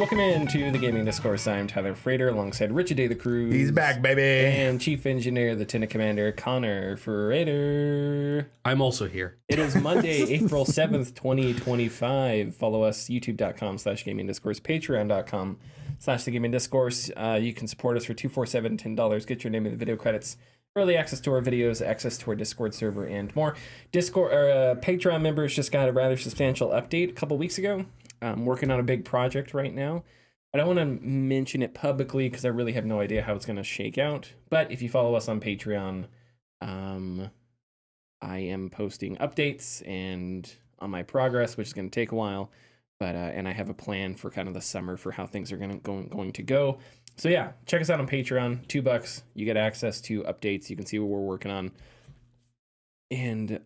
Welcome into the Gaming Discourse. I'm Tyler Freader alongside Richard Day the Cruz. He's back, baby. And Chief Engineer, Lieutenant Commander Connor Freader. I'm also here. It is Monday, April 7th, 2025. Follow us, youtube.com/Gaming Discourse, patreon.com/The Gaming Discourse. You can support us for $247, $10. Get your name in the video credits. Early access to our videos, access to our Discord server, and more. Patreon members just got a rather substantial update a couple weeks ago. I'm working on a big project right now. I don't want to mention it publicly because I really have no idea how it's going to shake out. But if you follow us on Patreon, I am posting updates and on my progress, which is going to take a while. But and I have a plan for kind of the summer for how things are going to go. So yeah, check us out on Patreon. $2, you get access to updates. You can see what we're working on. And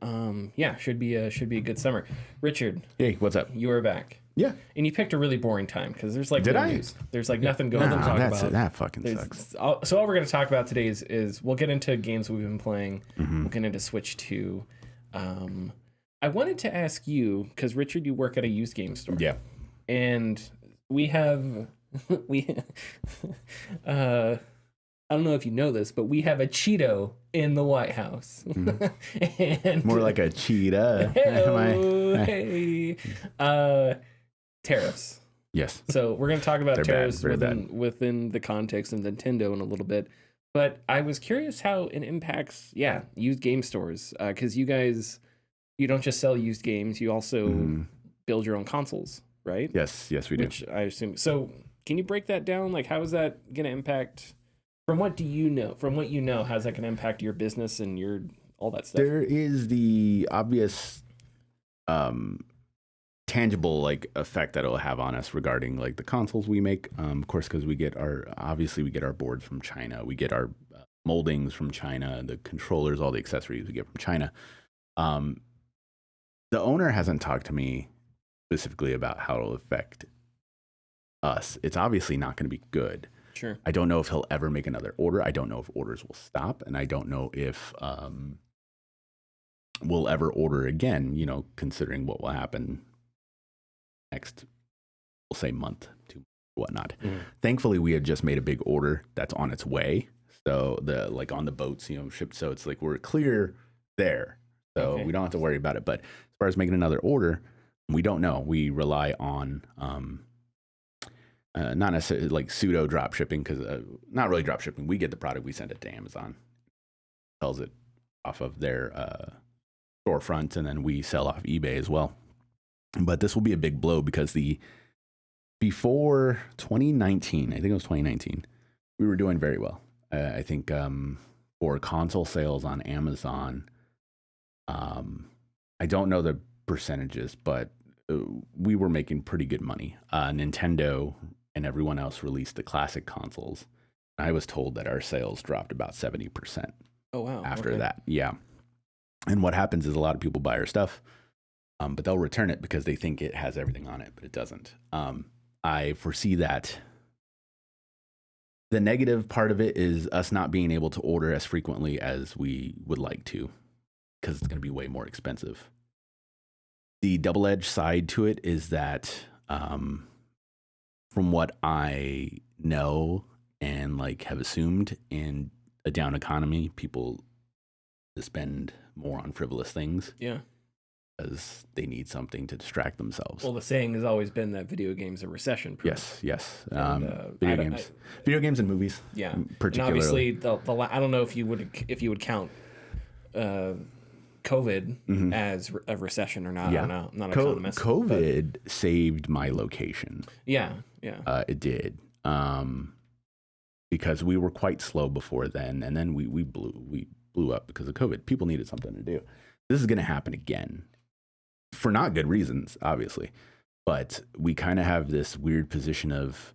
yeah, should be a good summer. Richard, Hey, what's up? you are back. Yeah. And you picked a really boring time because there's like Did no I? news. There's like nothing going Nah, on. that's it. That fucking sucks. So all we're going to talk about today is we'll get into games we've been playing. Mm-hmm. We'll get into Switch 2. I wanted to ask you, because Richard, you work at a used game store. Yeah. And we have I don't know if you know this, but we have a Cheeto in the White House. Mm-hmm. And More like a cheetah. hey. Tariffs. Yes. So we're going to talk about They're tariffs bad, very within the context of Nintendo in a little bit. But I was curious how it impacts, used game stores. Because you guys, you don't just sell used games, you also build your own consoles, right? Yes, we do. Which I assume. So can you break that down? Like, how is that going to impact? From what you know, how's that going to impact your business and your all that stuff? There is the obvious tangible like effect that it'll have on us regarding like the consoles we make. Of course, because we get our boards from China, we get our moldings from China, the controllers, all the accessories we get from China. The owner hasn't talked to me specifically about how it'll affect us. It's obviously not going to be good. Sure. I don't know if he'll ever make another order. I don't know if orders will stop, and I don't know if we'll ever order again, considering what will happen next, we'll say month to whatnot. Thankfully, we had just made a big order that's on its way. So on the boats, shipped. So it's like we're clear there. So we don't have to worry about it. But as far as making another order, we don't know. We rely on not necessarily like pseudo drop shipping, because not really drop shipping. We get the product, we send it to Amazon, sells it off of their storefront, and then we sell off eBay as well. But this will be a big blow because before 2019, I think it was 2019, we were doing very well. I think for console sales on Amazon, I don't know the percentages, but we were making pretty good money. Nintendo and everyone else released the classic consoles. I was told that our sales dropped about 70%. Oh, wow. After that. Yeah. And what happens is a lot of people buy our stuff, but they'll return it because they think it has everything on it, but it doesn't. I foresee that the negative part of it is us not being able to order as frequently as we would like to, because it's going to be way more expensive. The double-edged side to it is that from what I know and like have assumed, in a down economy, people spend more on frivolous things. Yeah. Because they need something to distract themselves. Well, the saying has always been that video games are recession proof. Yes. And, video games and movies. Yeah. Particularly. And obviously, I don't know if you would count COVID as a recession or not. Yeah. I don't know. I'm not an economist. COVID saved my location. Yeah. It did. Because we were quite slow before then, and then we blew up because of COVID. People needed something to do. This is going to happen again, for not good reasons, obviously. But we kind of have this weird position of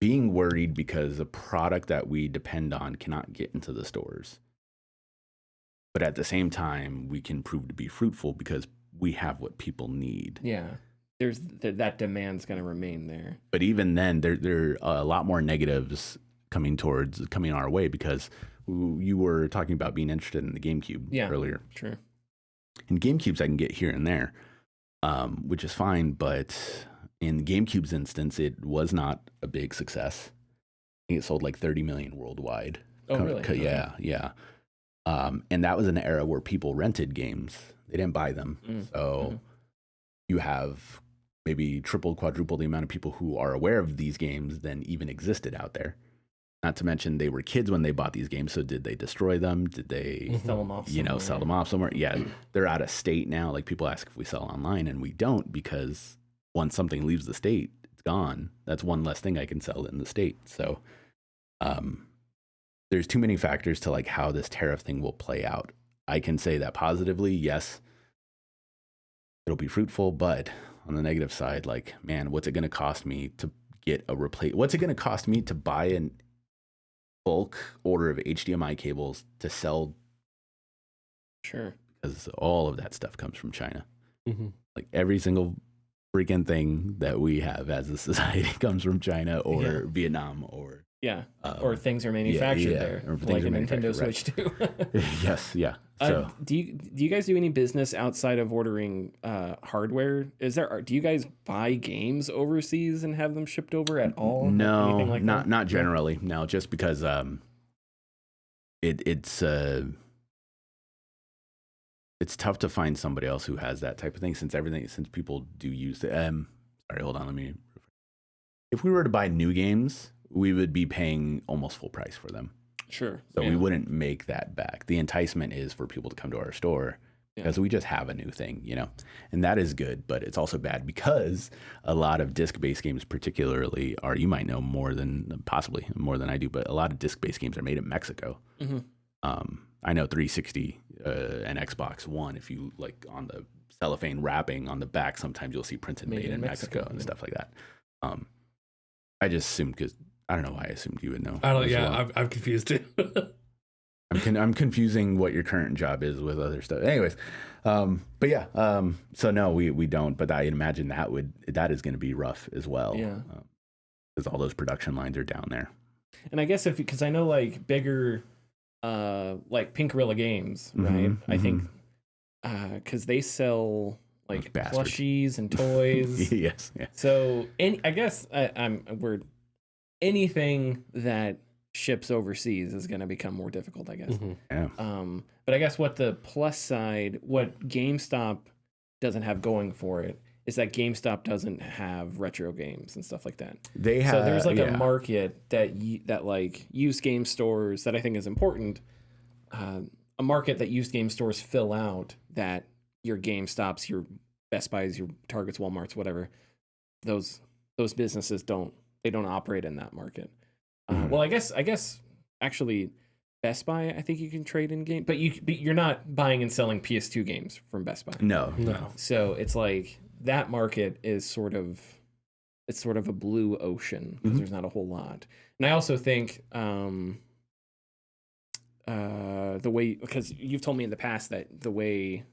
being worried because a product that we depend on cannot get into the stores. But at the same time, we can prove to be fruitful because we have what people need. Yeah. There's that demand's going to remain there. But even then, there are a lot more negatives coming our way, because you were talking about being interested in the GameCube earlier. Sure. And GameCubes I can get here and there, which is fine. But In GameCube's instance, it was not a big success. I think it sold like 30 million worldwide. Oh, really? Okay. Yeah. And that was an era where people rented games. They didn't buy them. So you have maybe triple, quadruple the amount of people who are aware of these games than even existed out there. Not to mention they were kids when they bought these games. So did they destroy them? Did they sell them off somewhere? Sell them off somewhere? Yeah, they're out of state now. Like people ask if we sell online and we don't, because once something leaves the state, it's gone. That's one less thing I can sell in the state. So there's too many factors to like how this tariff thing will play out. I can say that positively, yes, it'll be fruitful, but on the negative side, like, man, what's it going to cost me to get a replace? What's it going to cost me to buy an bulk order of HDMI cables to sell? Sure. Because all of that stuff comes from China. Like every single freaking thing that we have as a society comes from China or Vietnam or or things are manufactured there, like a Nintendo Switch too. Yes, yeah. So do you guys do any business outside of ordering hardware? Do you guys buy games overseas and have them shipped over at all? No, like not generally. No, just because it's tough to find somebody else who has that type of thing since people do use the sorry, hold on, if we were to buy new games, we would be paying almost full price for them. Sure. So we wouldn't make that back. The enticement is for people to come to our store because we just have a new thing, and that is good, but it's also bad because a lot of disc-based games particularly are, you might know possibly more than I do, but a lot of disc-based games are made in Mexico. I know 360 and Xbox One, if you like on the cellophane wrapping on the back, sometimes you'll see printed made in Mexico and stuff like that. I just assumed, because I don't know why I assumed you would know. I don't. Yeah, well. I'm confused too. I'm confusing what your current job is with other stuff. Anyways, but yeah. So no, we don't. But I imagine that is going to be rough as well. Yeah. Because all those production lines are down there. And I guess because I know like bigger, like Pink Gorilla Games, right? I think because they sell like plushies and toys. Yes. Yeah. So I guess anything that ships overseas is going to become more difficult, I guess. Yeah. But I guess what the plus side, what GameStop doesn't have going for it, is that GameStop doesn't have retro games and stuff like that. They have. So there's like a market that like used game stores that I think is important. A market that used game stores fill out, that your GameStops, your Best Buys, your Targets, Walmarts, whatever, those businesses don't operate in that market. Well, I guess actually Best Buy, I think you can trade in game, but you're not buying and selling PS2 games from Best Buy. No. So it's like that market is sort of a blue ocean because there's not a whole lot. And I also think the way, because you've told me in the past that the way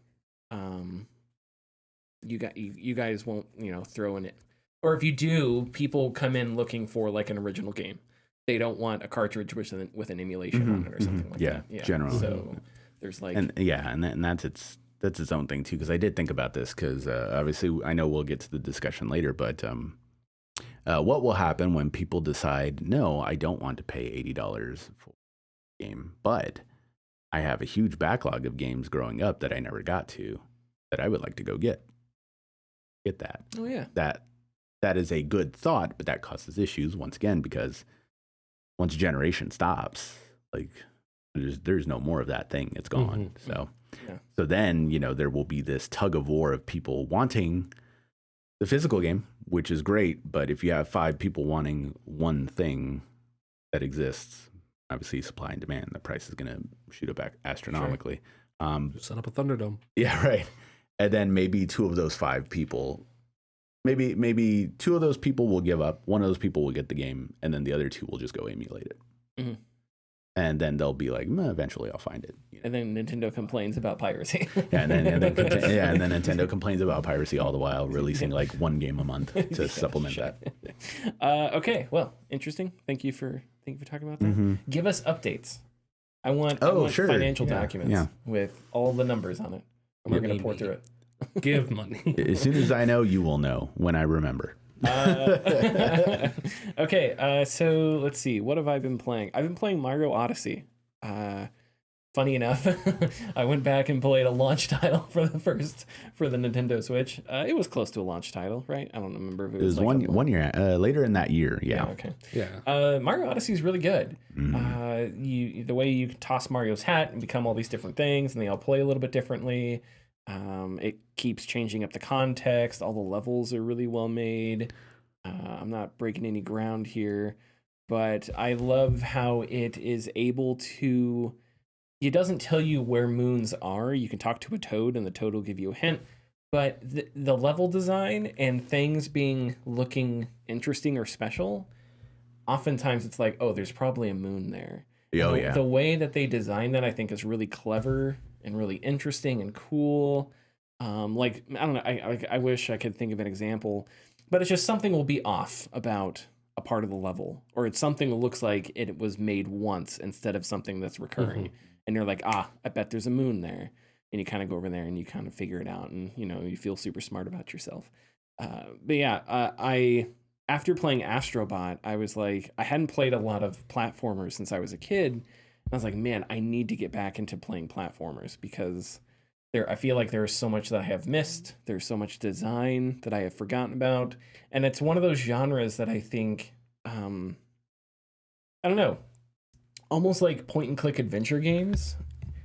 you guys won't throw in it, or if you do, people come in looking for like an original game. They don't want a cartridge with an emulation on it or something like that. Yeah, generally. So there's like and that's its own thing too. Because I did think about this because obviously I know we'll get to the discussion later, but what will happen when people decide, no, I don't want to pay $80 for a game, but I have a huge backlog of games growing up that I never got to that I would like to go get that. Oh yeah, that is a good thought, but that causes issues once again because once a generation stops, like there's no more of that thing. It's gone. So then, there will be this tug of war of people wanting the physical game, which is great. But if you have 5 people wanting one thing that exists, obviously supply and demand, the price is going to shoot up astronomically. Sure. Set up a Thunderdome. Yeah, right. And then maybe 2 of those 5 people, maybe 2 of those people will give up. 1 of those people will get the game, and then the other 2 will just go emulate it. And then they'll be like, eventually I'll find it. And then Nintendo complains about piracy. and then Nintendo complains about piracy all the while releasing like 1 game a month to supplement that. Okay, well, interesting. Thank you for talking about that. Give us updates. I want financial documents with all the numbers on it. And we're going to pour through it. Give money. As soon as I know, you will know when I remember. Okay, so let's see. What have I been playing? I've been playing Mario Odyssey. Funny enough, I went back and played a launch title for the Nintendo Switch. It was close to a launch title, right? I don't remember if it was It was like one year later in that year. Yeah. okay. Yeah. Mario Odyssey is really good. The way you toss Mario's hat and become all these different things, and they all play a little bit differently. It keeps changing up the context. All the levels are really well made. I'm not breaking any ground here, but I love how it is able to. It doesn't tell you where moons are. You can talk to a toad, and the toad will give you a hint. But the level design and things looking interesting or special, oftentimes it's like, oh, there's probably a moon there. Oh, the, yeah. The way that they design that, I think, is really clever and really interesting and cool. Like, I don't know, I wish I could think of an example, but it's just something will be off about a part of the level, or it's something that looks like it was made once instead of something that's recurring. And you're like, I bet there's a moon there. And you kind of go over there and you kind of figure it out, and you feel super smart about yourself. But yeah, after playing Astrobot, I was like, I hadn't played a lot of platformers since I was a kid. And I was like, man, I need to get back into playing platformers because I feel like there's so much that I have missed. There's so much design that I have forgotten about. And it's one of those genres that I think, I don't know, almost like point and click adventure games.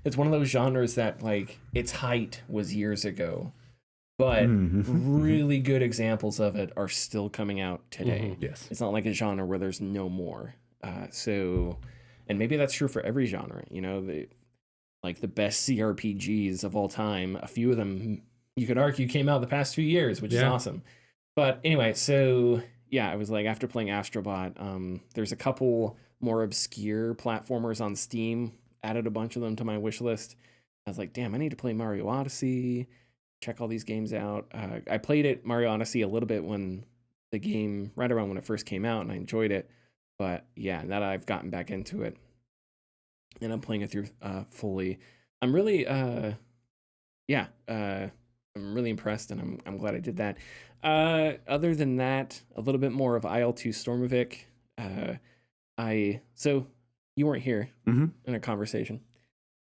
It's one of those genres that like its height was years ago, but really good examples of it are still coming out today. Yes. It's not like a genre where there's no more. And maybe that's true for every genre. Like the best CRPGs of all time, a few of them you could argue came out the past few years, which is awesome. But anyway, so yeah, I was like, after playing Astrobot, there's a couple more obscure platformers on Steam. Added a bunch of them to my wish list. I was like, damn, I need to play Mario Odyssey, check all these games out. I played Mario Odyssey a little bit when the game, right around when it first came out, and I enjoyed it. But yeah, now that I've gotten back into it, and I'm playing it through fully, I'm really, I'm really impressed, and I'm glad I did that. Other than that, a little bit more of IL-2 Stormovik. So you weren't here in a conversation.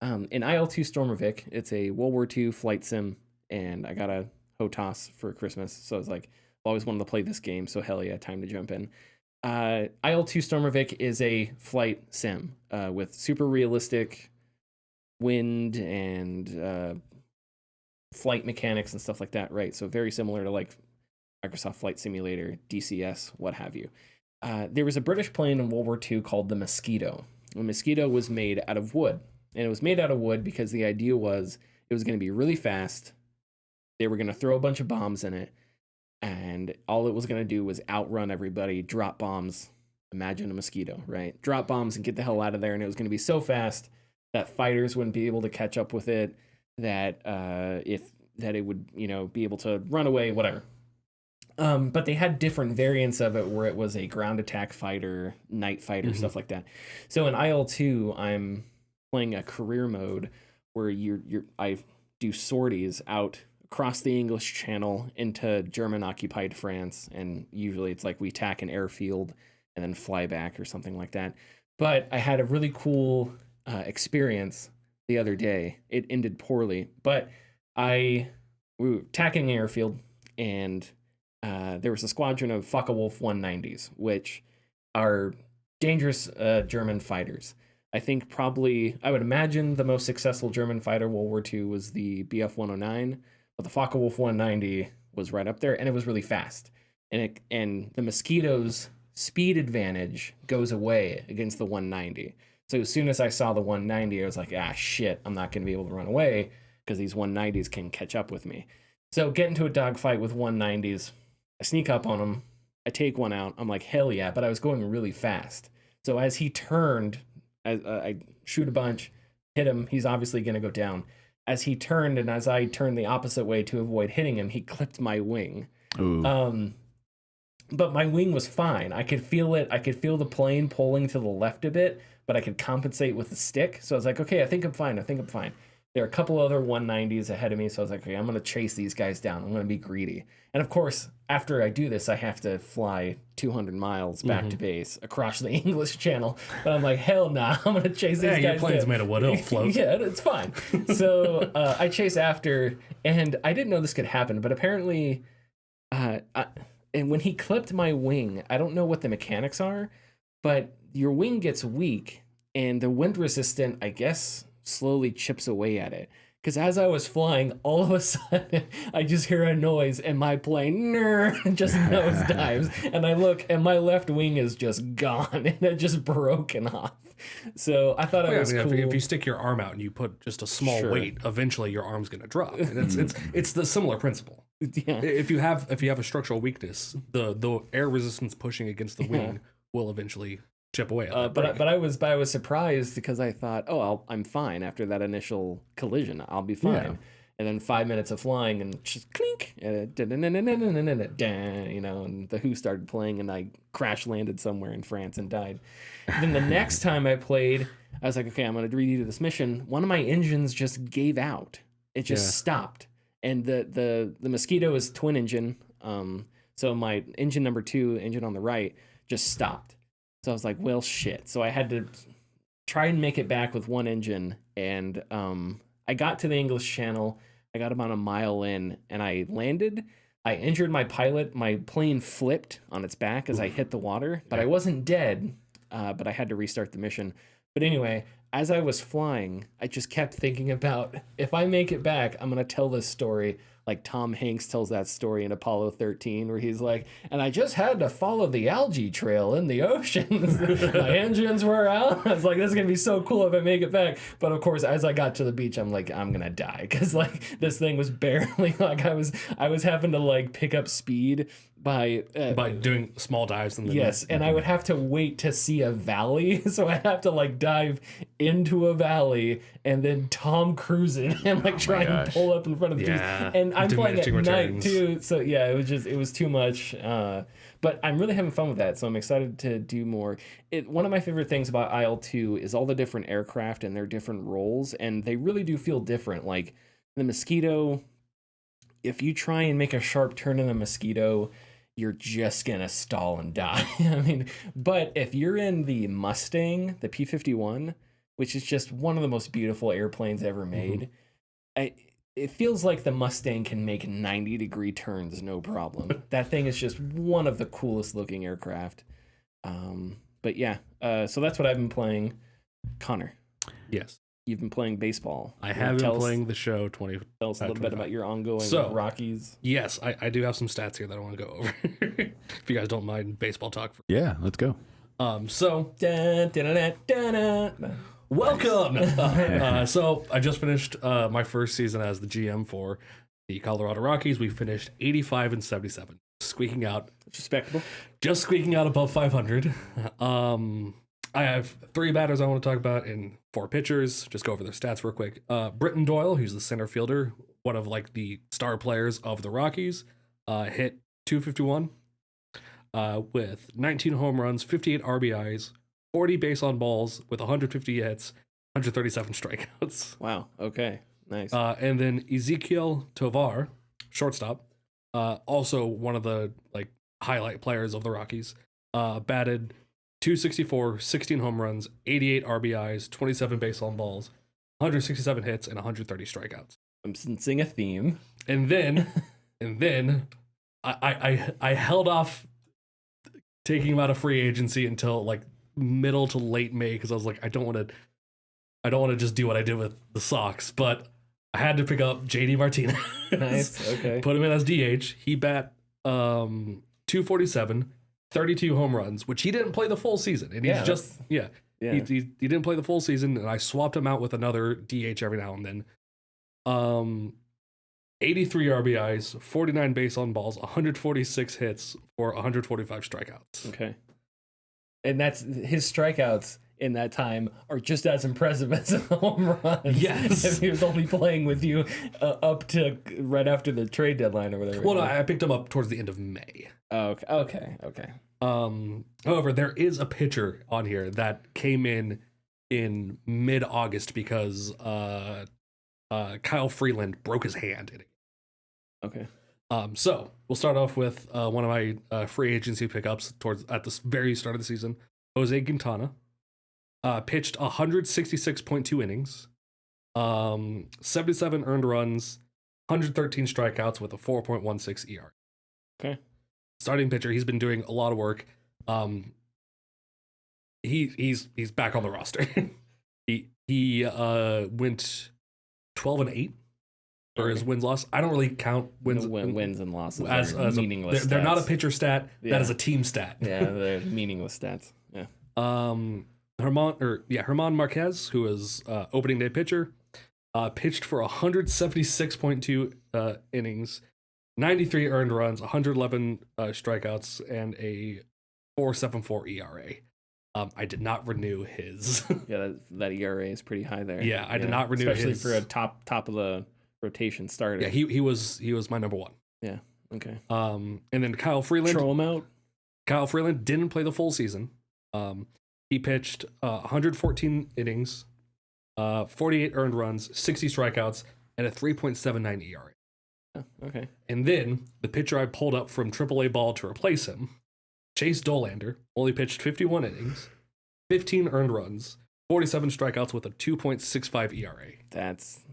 In IL-2 Stormovik, it's a World War II flight sim, and I got a HOTAS for Christmas, so I was like, I always wanted to play this game, so hell yeah, time to jump in. IL-2 Stormovik is a flight sim with super realistic wind and flight mechanics and stuff like that, right? So very similar to like Microsoft Flight Simulator, DCS, what have you. There was a British plane in World War II called the Mosquito. The Mosquito was made out of wood. And it was made out of wood because the idea was it was going to be really fast. They were going to throw a bunch of bombs in it. And all it was going to do was outrun everybody, drop bombs. Imagine a mosquito, right? Drop bombs and get the hell out of there. And it was going to be so fast that fighters wouldn't be able to catch up with it, that it would, be able to run away, whatever. But they had different variants of it where it was a ground attack fighter, night fighter, stuff like that. So in IL-2, I'm playing a career mode where I do sorties out across the English Channel into German-occupied France, and usually it's like we attack an airfield and then fly back or something like that. But I had a really cool experience the other day. It ended poorly, but we were attacking an airfield, and there was a squadron of Focke-Wulf 190s, which are dangerous German fighters. I think probably, I would imagine the most successful German fighter World War II was the Bf 109, but the Focke-Wulf 190 was right up there, and it was really fast. And the Mosquito's speed advantage goes away against the 190. So as soon as I saw the 190, I was like, shit, I'm not going to be able to run away because these 190s can catch up with me. So get into a dogfight with 190s. I sneak up on him. I take one out. I'm like, hell yeah, but I was going really fast. So as he turned, I shoot a bunch, hit him. He's obviously going to go down. As he turned, and as I turned the opposite way to avoid hitting him, he clipped my wing. Ooh. But my wing was fine. I could feel it. I could feel the plane pulling to the left a bit, but I could compensate with the stick. So I was like, okay, I think I'm fine. There are a couple other 190s ahead of me, so I was like, okay, I'm going to chase these guys down. I'm going to be greedy. And of course, after I do this, I have to fly 200 miles back to base across the English Channel. But I'm like, hell nah, I'm going to chase these guys your plane's down. made of wood, it'll float. Yeah, it's fine. So I chase after, and I didn't know this could happen, but apparently, and when he clipped my wing, I don't know what the mechanics are, but your wing gets weak, and the wind resistant, I guess, slowly chips away at it. Because as I was flying, all of a sudden, I just hear a noise, and my plane just nosedives. And I look, and my left wing is just gone, and it just broken off. So I thought it was cool. If you stick your arm out and you put just a small weight, eventually your arm's going to drop. And it's the similar principle. Yeah. If you have a structural weakness, the air resistance pushing against the wing will eventually chip away. But I was surprised because I thought, I'm fine after that initial collision. I'll be fine. Yeah. And then 5 minutes of flying and just clink, and the Who started playing, and I crash landed somewhere in France and died. Then the next time I played, I was like, okay, I'm going to redo this mission. One of my engines just gave out. It just stopped. And the Mosquito is twin engine. So my engine number 2, engine on the right, just stopped. So I was like, well, shit. So I had to try and make it back with one engine. And I got to the English Channel. I got about a mile in, and I landed. I injured my pilot. My plane flipped on its back as I hit the water. But I wasn't dead, but I had to restart the mission. But anyway, as I was flying, I just kept thinking about, if I make it back, I'm going to tell this story like Tom Hanks tells that story in Apollo 13, where he's like, and I just had to follow the algae trail in the ocean. My engines were out. I was like, this is going to be so cool if I make it back. But of course, as I got to the beach, I'm like, I'm going to die. Because like this thing was barely, like I was having to like pick up speed by doing small dives. Yes, and I would have to wait to see a valley. So I'd have to like dive into a valley and then Tom Cruise it and like try and pull up in front of the trees. And I'm playing at night too. So yeah, it was too much. But I'm really having fun with that. So I'm excited to do more. One of my favorite things about IL-2 is all the different aircraft and their different roles. And they really do feel different. Like the Mosquito, if you try and make a sharp turn in the Mosquito, you're just gonna stall and die. I mean, but if you're in the Mustang, the P-51, which is just one of the most beautiful airplanes ever made, it feels like the Mustang can make 90-degree turns no problem. That thing is just one of the coolest looking aircraft. But yeah, so that's what I've been playing. Connor. Yes. You've been playing baseball. I have been playing the show 20. Tell us a little bit about your ongoing Rockies. Yes, I do have some stats here that I want to go over. If you guys don't mind baseball talk. Yeah, let's go. Welcome. So I just finished my first season as the GM for the Colorado Rockies. We finished 85-77, squeaking out. Respectable. Just squeaking out above 500. I have 3 batters I want to talk about and 4 pitchers. Just go over their stats real quick. Britton Doyle, who's the center fielder, one of like the star players of the Rockies, hit .251 with 19 home runs, 58 RBIs, 40 base on balls with 150 hits, 137 strikeouts. Wow. Okay. Nice. And then Ezekiel Tovar, shortstop, also one of the like highlight players of the Rockies, batted .264, 16 home runs, 88 RBIs, 27 base on balls, 167 hits, and 130 strikeouts. I'm sensing a theme. And then I held off taking him out of free agency until like middle to late May because I was like, I don't want to just do what I did with the Sox, but I had to pick up JD Martinez. Nice. Okay. Put him in as DH. He bat .247. 32 home runs, which he didn't play the full season. And he's he didn't play the full season, and I swapped him out with another DH every now and then. 83 RBIs, 49 base on balls, 146 hits for 145 strikeouts. Okay. And that's his strikeouts in that time are just as impressive as the home runs. Yes. If he was only playing with you up to right after the trade deadline or whatever. Well, no, I picked him up towards the end of May. Oh, okay. However, there is a pitcher on here that came in mid-August because Kyle Freeland broke his hand in it. Okay. So we'll start off with one of my free agency pickups at the very start of the season. Jose Quintana pitched 166.2 innings, 77 earned runs, 113 strikeouts with a 4.16 ERA. Okay. Starting pitcher, he's been doing a lot of work. He's back on the roster. he went 12-8 for his wins loss. I don't really count wins and losses as meaningless. They're not a pitcher stat. Yeah. That is a team stat. Yeah, they're meaningless stats. Yeah. Herman Marquez, who was opening day pitcher, pitched for 176.2 innings, 93 earned runs, 111 strikeouts, and a 4.74 ERA. I did not renew his. Yeah, that ERA is pretty high there. Yeah, I did not renew especially his. For a top of the rotation starter. Yeah, he was my number one. Yeah. Okay. And then Kyle Freeland. Throw him out. Kyle Freeland didn't play the full season. He pitched 114 innings, 48 earned runs, 60 strikeouts, and a 3.79 ERA. Oh, okay. And then the pitcher I pulled up from AAA ball to replace him, Chase Dolander, only pitched 51 innings, 15 earned runs, 47 strikeouts with a 2.65 ERA.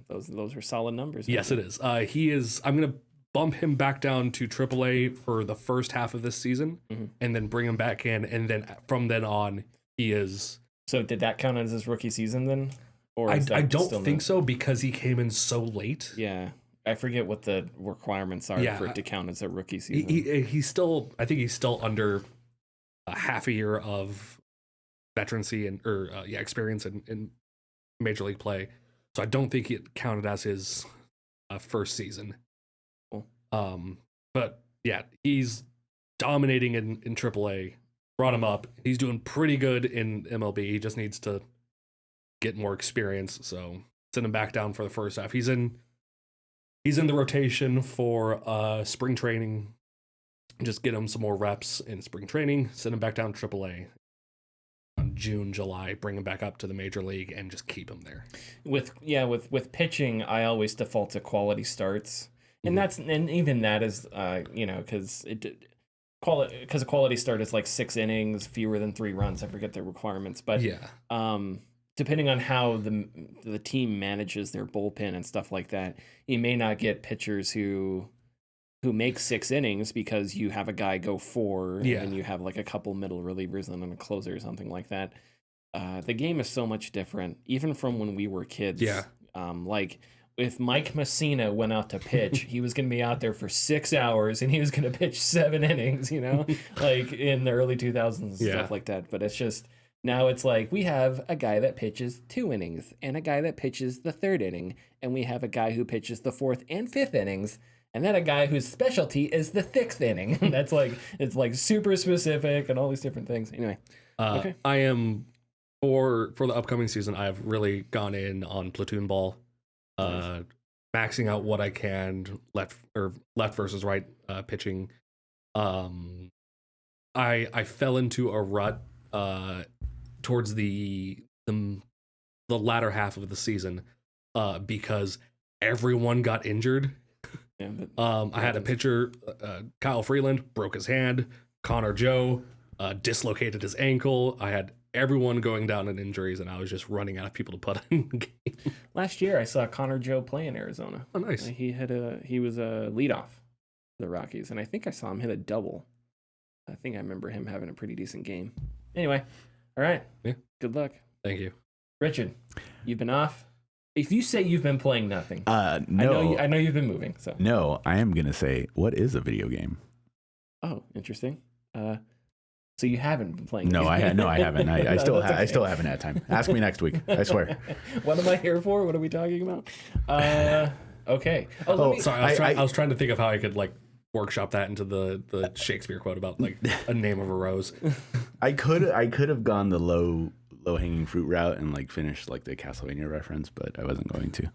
Those are solid numbers. Yes, it is. I'm going to bump him back down to AAA for the first half of this season, and then bring him back in, and then from then on, he is. So did that count as his rookie season then? Or I don't think so, because he came in so late. Yeah. I forget what the requirements are for it to count as a rookie season. He's still under a half a year of veterancy and experience in major league play. So I don't think it counted as his first season. Cool. But yeah, he's dominating in AAA. Brought him up. He's doing pretty good in MLB. He just needs to get more experience. So send him back down for the first half. He's in the rotation for spring training. Just get him some more reps in spring training. Send him back down to AAA on June, July. Bring him back up to the major league and just keep him there. With pitching, I always default to quality starts, and even that is because a quality start is like 6 innings, fewer than 3 runs. I forget the requirements, but depending on how the team manages their bullpen and stuff like that, you may not get pitchers who make 6 innings because you have a guy go 4 and then you have like a couple middle relievers and then a closer or something like that. The game is so much different, even from when we were kids. Yeah. Like if Mike Messina went out to pitch, he was going to be out there for 6 hours and he was going to pitch 7 innings, like in the early 2000s and stuff like that. But it's just, now it's like we have a guy that pitches 2 innings and a guy that pitches the 3rd inning, and we have a guy who pitches the 4th and 5th innings, and then a guy whose specialty is the 6th inning. That's like, it's like super specific and all these different things. Anyway, okay. I am for the upcoming season. I've really gone in on platoon ball, maxing out what I can left versus right pitching. I fell into a rut towards the latter half of the season because everyone got injured. I had a pitcher, Kyle Freeland, broke his hand. Connor Joe dislocated his ankle. I had everyone going down in injuries, and I was just running out of people to put in the game. Last year, I saw Connor Joe play in Arizona. Oh, nice. He was a leadoff for the Rockies, and I think I saw him hit a double. I think I remember him having a pretty decent game. Anyway, all right. Yeah. Good luck. Thank you. Richard, you've been off. If you say you've been playing nothing, no. I know you've been moving. So no, I am gonna say, what is a video game? Oh, interesting. So you haven't been playing? No, I haven't. I still haven't had time. Ask me next week. I swear. What am I here for? What are we talking about? Okay. Sorry. I was trying to think of how I could like workshop that into the Shakespeare quote about like a name of a rose. I could have gone the low hanging fruit route and like finished like the Castlevania reference, but I wasn't going to.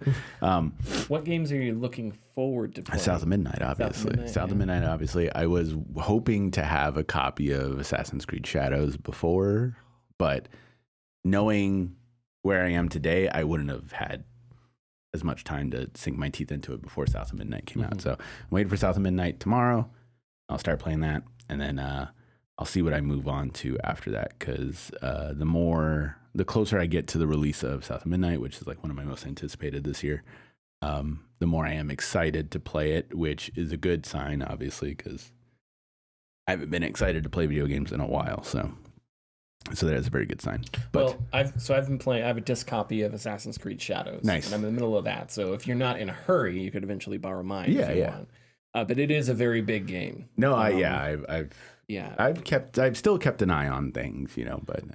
What games are you looking forward to playing? South of Midnight, obviously. South of Midnight, obviously. I was hoping to have a copy of Assassin's Creed Shadows before, but knowing where I am today, I wouldn't have had as much time to sink my teeth into it before South of Midnight came out. So I'm waiting for South of Midnight tomorrow. I'll start playing that, and then I'll see what I move on to after that, because the closer I get to the release of South of Midnight, which is like one of my most anticipated this year, the more I am excited to play it, which is a good sign, obviously, because I haven't been excited to play video games in a while. So that is a very good sign. But Well, I've been playing. I have a disc copy of Assassin's Creed Shadows. Nice. And I'm in the middle of that. So if you're not in a hurry, you could eventually borrow mine. Yeah, if you yeah. want. But it is a very big game. no, Yeah. I've still kept an eye on things,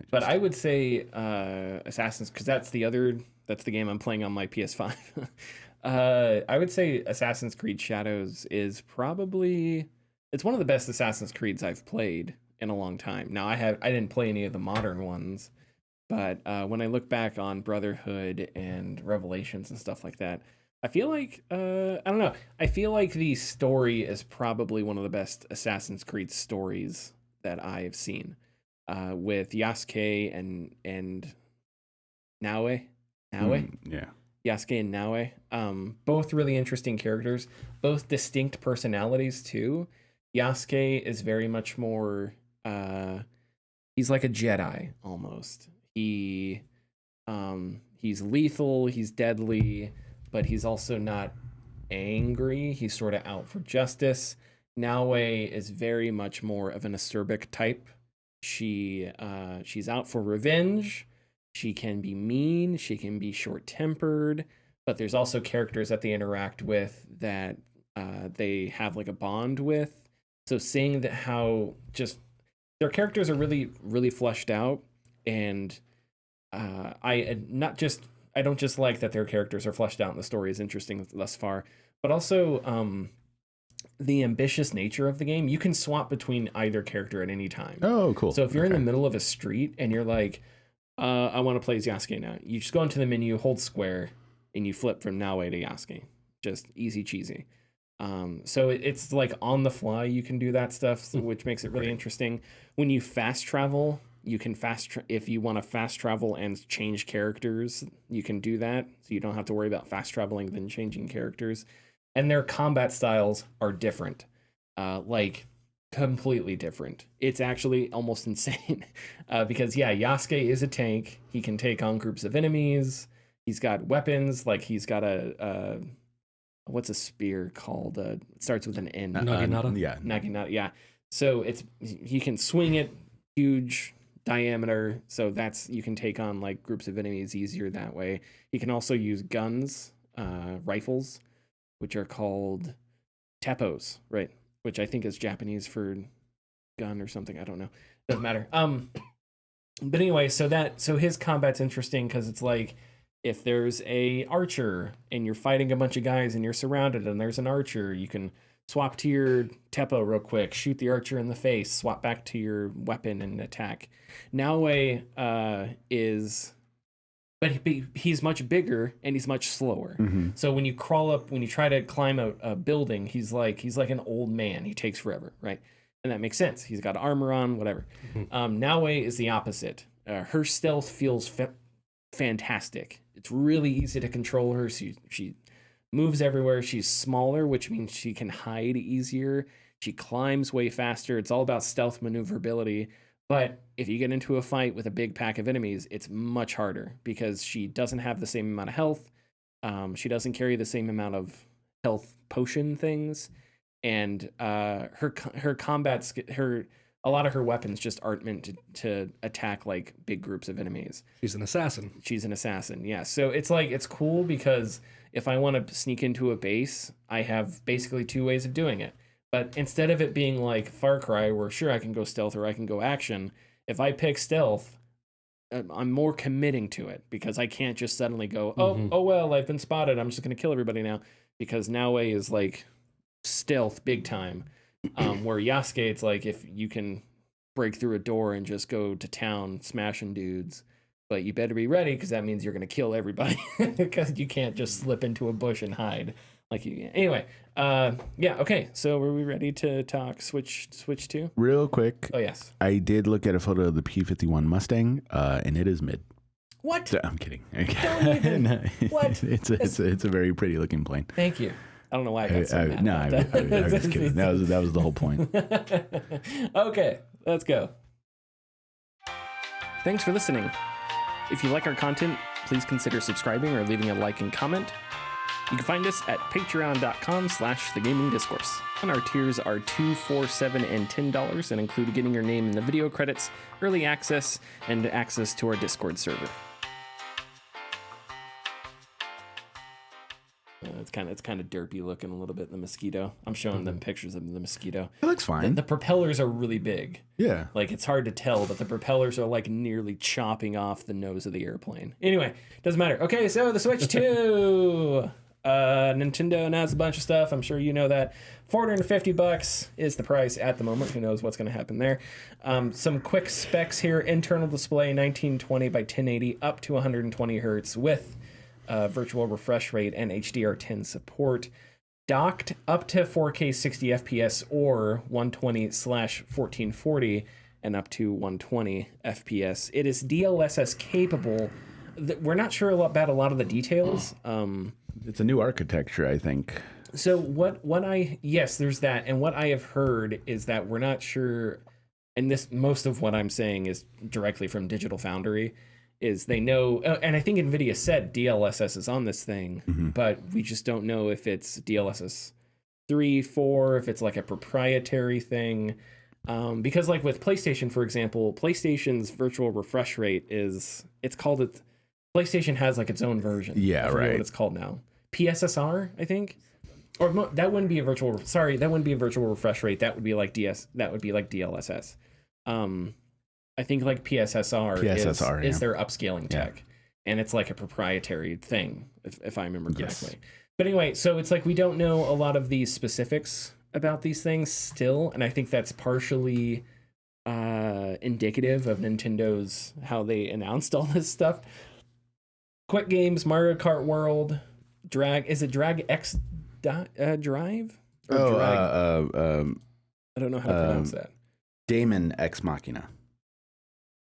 But I would say Assassin's, because that's the game I'm playing on my PS5. I would say Assassin's Creed Shadows is probably, it's one of the best Assassin's Creeds I've played in a long time. Now I didn't play any of the modern ones, but when I look back on Brotherhood and Revelations and stuff like that, I feel like I don't know. I feel like the story is probably one of the best Assassin's Creed stories that I've seen, with Yasuke and Naue. yeah. Yasuke and Naue. Both really interesting characters, both distinct personalities too. Yasuke is very much more he's like a Jedi almost. He's lethal, he's deadly, but he's also not angry. He's sort of out for justice. Naue is very much more of an acerbic type. She's out for revenge. She can be mean, she can be short-tempered, but there's also characters that they interact with that they have like a bond with. So seeing that how just their characters are really, really fleshed out, and I don't just like that their characters are fleshed out and the story is interesting thus far, but also the ambitious nature of the game. You can swap between either character at any time. Oh, cool. So if you're in the middle of a street and you're like, I want to play as Yasuke now, you just go into the menu, hold square, and you flip from Naue to Yasuke. Just easy cheesy. So it's like on the fly you can do that stuff, which makes it really interesting. When you fast travel, you can if you want to fast travel and change characters, you can do that. So you don't have to worry about fast traveling then changing characters. And their combat styles are different. Like completely different. It's actually almost insane because Yasuke is a tank. He can take on groups of enemies. He's got weapons, like he's got a what's a spear called? It starts with an N. Naginata? Yeah. Naginata, yeah. So he can swing it, huge diameter. So you can take on like groups of enemies easier that way. He can also use guns, rifles, which are called teppos, right? Which I think is Japanese for gun or something. I don't know. Doesn't matter. But anyway, so his combat's interesting because it's like if there's a archer and you're fighting a bunch of guys and you're surrounded and there's an archer, you can swap to your teppo real quick, shoot the archer in the face, swap back to your weapon and attack. Naue but he's much bigger and he's much slower. Mm-hmm. So when you try to climb a building, he's like an old man. He takes forever, right? And that makes sense. He's got armor on, whatever. Naue is the opposite. Her stealth feels fantastic. It's really easy to control her. She moves everywhere. She's smaller, which means she can hide easier. She climbs way faster. It's all about stealth maneuverability. But if you get into a fight with a big pack of enemies, it's much harder because she doesn't have the same amount of health. She doesn't carry the same amount of health potion things, and her combat, a lot of her weapons just aren't meant to attack like big groups of enemies. She's an assassin. Yeah. So it's cool because if I want to sneak into a base, I have basically two ways of doing it. But instead of it being like Far Cry, where sure I can go stealth or I can go action, if I pick stealth, I'm more committing to it because I can't just suddenly go, oh well, I've been spotted, I'm just going to kill everybody now. Because Naue is like stealth big time, where Yasuke, it's like if you can break through a door and just go to town smashing dudes, but you better be ready because that means you're going to kill everybody because you can't just slip into a bush and hide. Anyway, okay. So were we ready to talk Switch 2? Real quick. Oh yes. I did look at a photo of the P-51 Mustang, and it is mid. What? I'm kidding. Don't even. No, What? It's a very pretty looking plane. Thank you. I don't know why I got so mad No, about I that. was just kidding. That was the whole point. Okay, let's go. Thanks for listening. If you like our content, please consider subscribing or leaving a like and comment. You can find us at patreon.com/thegamingdiscourse. And our tiers are $2, $4, $7, and $10 and include getting your name in the video credits, early access, and access to our Discord server. It's kind of derpy looking a little bit, the mosquito. I'm showing them pictures of the mosquito. It looks fine. The propellers are really big. Yeah. Like, it's hard to tell, but the propellers are like nearly chopping off the nose of the airplane. Anyway, doesn't matter. Okay, so the Switch 2. Nintendo announced a bunch of stuff. I'm sure you know that. $450 is the price at the moment. Who knows what's going to happen there. Some quick specs here. Internal display 1920 by 1080 up to 120 hertz with virtual refresh rate and HDR10 support. Docked up to 4K 60 FPS or 120/1440 and up to 120 FPS. It is DLSS capable. We're not sure about a lot of the details. It's a new architecture, I think. So there's that. And what I have heard is that we're not sure, and most of what I'm saying is directly from Digital Foundry, is they know, and I think NVIDIA said DLSS is on this thing, but we just don't know if it's DLSS 3, 4, if it's like a proprietary thing. Because like with PlayStation, for example, PlayStation's virtual refresh rate PlayStation has like its own version. Yeah, I forget right. what it's called now. PSSR, I think. Or that wouldn't be a virtual refresh rate. That would be like DLSS. I think like PSSR is their upscaling tech, and it's like a proprietary thing, if I remember correctly. Yes. But anyway, so it's like we don't know a lot of these specifics about these things still, and I think that's partially indicative of Nintendo's how they announced all this stuff. Quick games, Mario Kart World, Drag X Drive? Or Drag? I don't know how to pronounce that. Damon Ex Machina.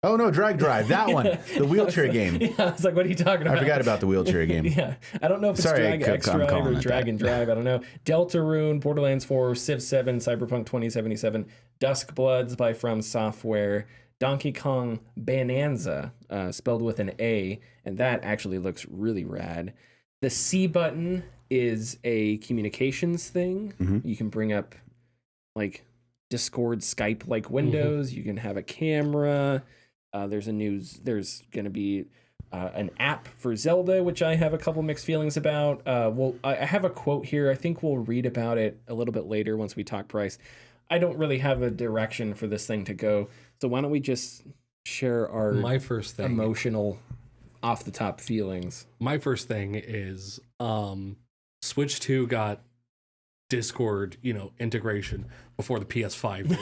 Oh no, Drag Drive, that one, the wheelchair game. Yeah, I was like, what are you talking about? I forgot about the wheelchair game. Yeah, I don't know if it's Drag X Drive or Drag and Drive. I don't know. Deltarune, Borderlands 4, Civ 7, Cyberpunk 2077, Duskbloods by From Software, Donkey Kong Bonanza, spelled with an A, and that actually looks really rad. The C button is a communications thing. You can bring up like Discord, Skype like windows. You can have a camera. There's going to be an app for Zelda, which I have a couple mixed feelings about. I have a quote here. I think we'll read about it a little bit later once we talk price. I don't really have a direction for this thing to go. So why don't we just share our emotional off the top feelings. My first thing is Switch 2 got Discord, integration before the PS5 did.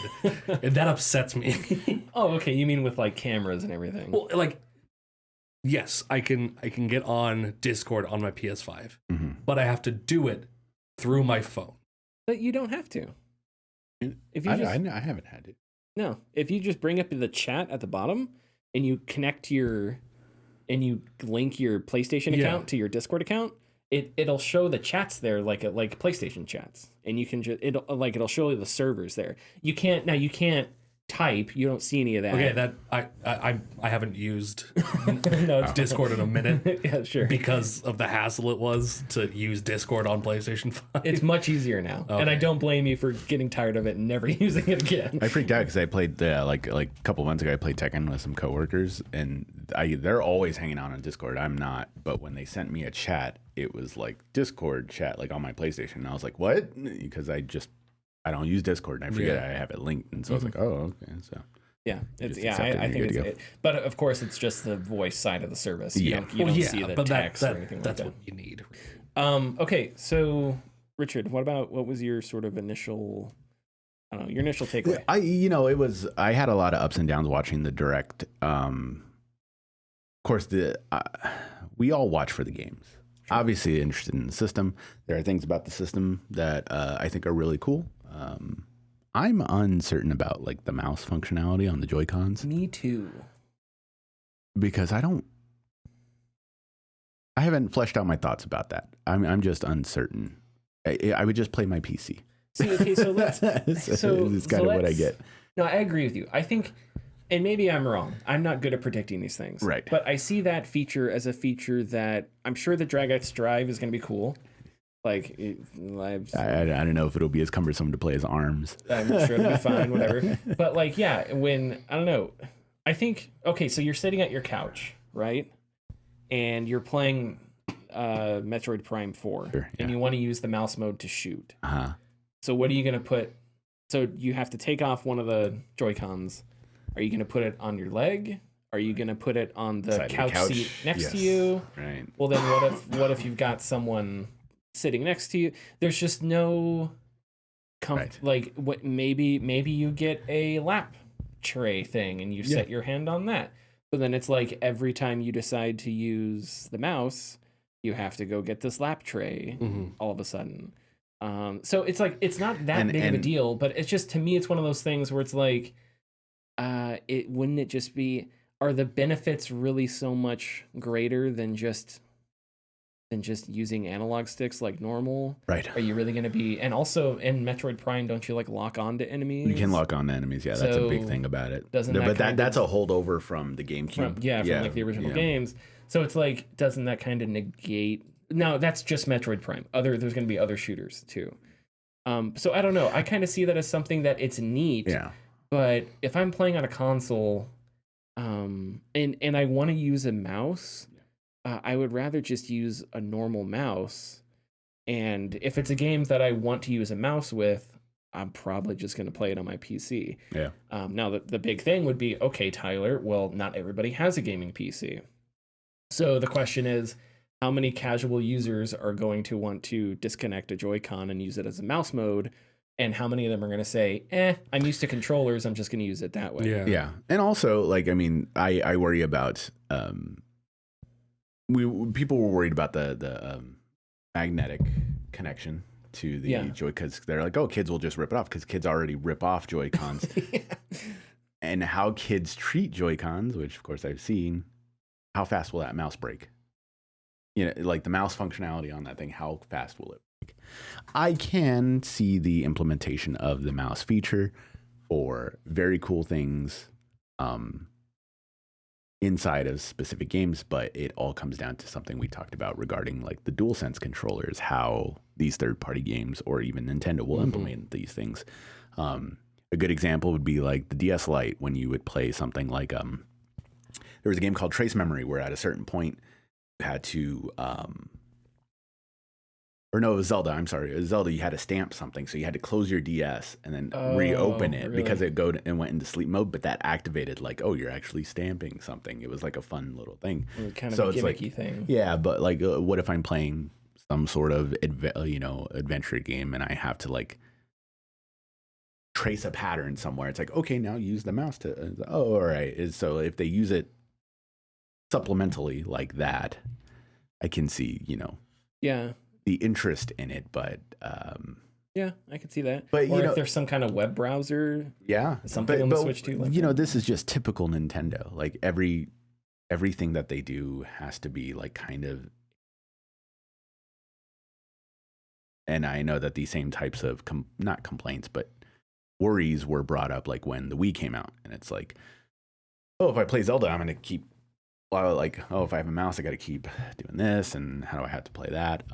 And that upsets me. Oh, okay. You mean with like cameras and everything? Well, like, yes, I can get on Discord on my PS5, but I have to do it through my phone. But you don't have to. If you I haven't had it. No, if you just bring up the chat at the bottom and you you link your PlayStation account to your Discord account, it'll show the chats there like PlayStation chats, and you can it'll show you the servers there. You can't type. You don't see any of that. Okay, that I haven't used Discord in a minute. Yeah, sure. Because of the hassle it was to use Discord on PlayStation 5. It's much easier now, and I don't blame you for getting tired of it and never using it again. I freaked out because I played like a couple months ago. I played Tekken with some coworkers, and they're always hanging out on Discord. I'm not, but when they sent me a chat, it was like Discord chat, like on my PlayStation. And I was like, what? Because I don't use Discord, and I forget I have it linked, and so I was like, oh, okay. So yeah, I think it's it. But of course, it's just the voice side of the service. You don't see the text or anything like that. That's what you need. Okay, so Richard, what was your sort of initial? I don't know, your initial takeaway. I had a lot of ups and downs watching the direct. Of course, we all watch for the games. Sure. Obviously interested in the system. There are things about the system that I think are really cool. I'm uncertain about like the mouse functionality on the Joy-Cons. Me too. Because I don't I haven't fleshed out my thoughts about that. I'm just uncertain. I would just play my PC. See, okay, so let's. It's kind of what I get. No, I agree with you. I think, and maybe I'm wrong. I'm not good at predicting these things. Right. But I see that feature as a feature that I'm sure the Drag X Drive is going to be cool. Like, I don't know if it'll be as cumbersome to play as ARMS. I'm sure it'll be fine, whatever. But like, yeah, I don't know. I think, okay, so you're sitting at your couch, right? And you're playing Metroid Prime 4. Sure, yeah. And you want to use the mouse mode to shoot. Uh-huh. So what are you going to put? So you have to take off one of the Joy-Cons. Are you going to put it on your leg? Are you going to put it on the couch seat next to you? Right. Well, then what if you've got someone sitting next to you? There's just no Right. like what maybe you get a lap tray thing and you set your hand on that. So then it's like every time you decide to use the mouse, you have to go get this lap tray all of a sudden. So it's like it's not that big of a deal, but it's just, to me, it's one of those things where it's like, wouldn't it just be, are the benefits really so much greater than just using analog sticks like normal? Right. Are you really going to be, and also in Metroid Prime, don't you like lock onto enemies? You can lock on to enemies. Yeah, that's a big So thing about it. doesn't that That's a holdover from the GameCube. from like the original games. So it's like, doesn't that kind of negate? No, that's just Metroid Prime. There's going to be other shooters too. So I don't know. I kind of see that as something that it's neat. Yeah. But if I'm playing on a console, and I want to use a mouse, I would rather just use a normal mouse. And if it's a game that I want to use a mouse with, I'm probably just going to play it on my PC. Yeah. Now, the big thing would be, okay, Tyler, well, not everybody has a gaming PC. So the question is, how many casual users are going to want to disconnect a Joy-Con and use it as a mouse mode? And how many of them are going to say, I'm used to controllers, I'm just going to use it that way? Yeah. Yeah. And also, like, I mean, I worry about, people were worried about the magnetic connection to the Joy, because they're like, oh, kids will just rip it off, because kids already rip off Joy-Cons. And how kids treat Joy-Cons, which of course I've seen, how fast will that mouse break? You know, like the mouse functionality on that thing, how fast will it break? I can see the implementation of the mouse feature for very cool things inside of specific games, but it all comes down to something we talked about regarding like the DualSense controllers, how these third-party games or even Nintendo will implement these things. A good example would be like the DS Lite, when you would play something like there was a game called Trace Memory, where at a certain point you had to or no, it was Zelda. I'm sorry. It was Zelda. You had to stamp something. So you had to close your DS and then reopen it because it went into sleep mode. But that activated like, oh, you're actually stamping something. It was like a fun little thing. Kind of so a it's like, gimmicky thing. Yeah, but like, what if I'm playing some sort of adventure game and I have to like trace a pattern somewhere? It's like, okay, now use the mouse to. Oh, all right. So if they use it supplementally like that, I can see, the interest in it, but yeah, I can see that. But or if there's some kind of web browser, something on the Switch too. Like this is just typical Nintendo. Like everything that they do has to be like kind of. And I know that these same types of not complaints, but worries were brought up like when the Wii came out, and it's like, oh, if I play Zelda, I'm gonna keep. Like, oh, if I have a mouse, I got to keep doing this, and how do I have to play that?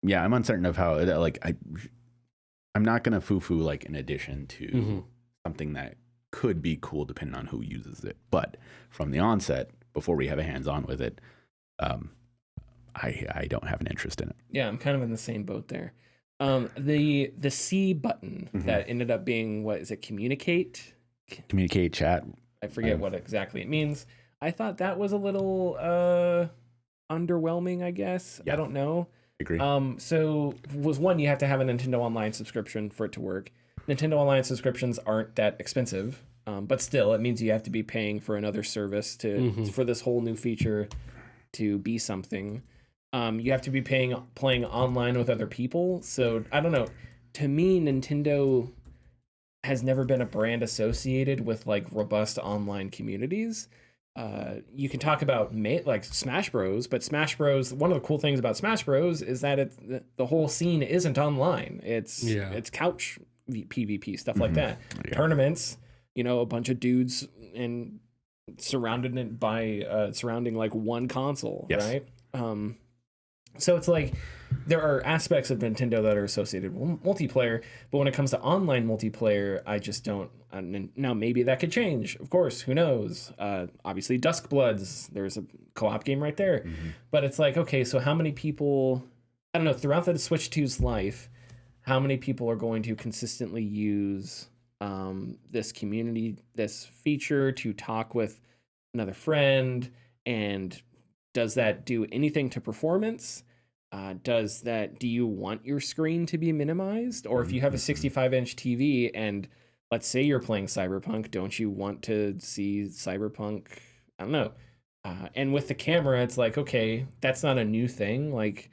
Yeah, I'm uncertain of how. Like, I'm not gonna foo-foo like an addition to something that could be cool depending on who uses it. But from the onset, before we have a hands-on with it, I don't have an interest in it. Yeah, I'm kind of in the same boat there. The C button that ended up being, what is it? Communicate, chat. I forget what exactly it means. I thought that was a little underwhelming, I guess. Yeah. I don't know. Agree. So was one, you have to have a Nintendo Online subscription for it to work. Nintendo Online subscriptions aren't that expensive, but still, it means you have to be paying for another service for this whole new feature to be something. You have to be playing online with other people. So I don't know. To me, Nintendo has never been a brand associated with like robust online communities. you can talk about like Smash Bros, but Smash Bros, one of the cool things about Smash Bros is that the whole scene isn't online. It's couch PvP, stuff like that. Yeah. Tournaments, a bunch of dudes and surrounded by surrounding like one console, Yes. right? So it's like there are aspects of Nintendo that are associated with multiplayer, but when it comes to online multiplayer, I just don't. Now maybe that could change. Of course, who knows? Obviously, Dusk Bloods. There's a co-op game right there, but it's like, okay, so how many people? I don't know. Throughout the Switch 2's life, how many people are going to consistently use this feature to talk with another friend, and does that do anything to performance? Do you want your screen to be minimized? Or if you have a 65-inch TV and let's say you're playing Cyberpunk, don't you want to see Cyberpunk? I don't know. And with the camera, it's like, okay, that's not a new thing. Like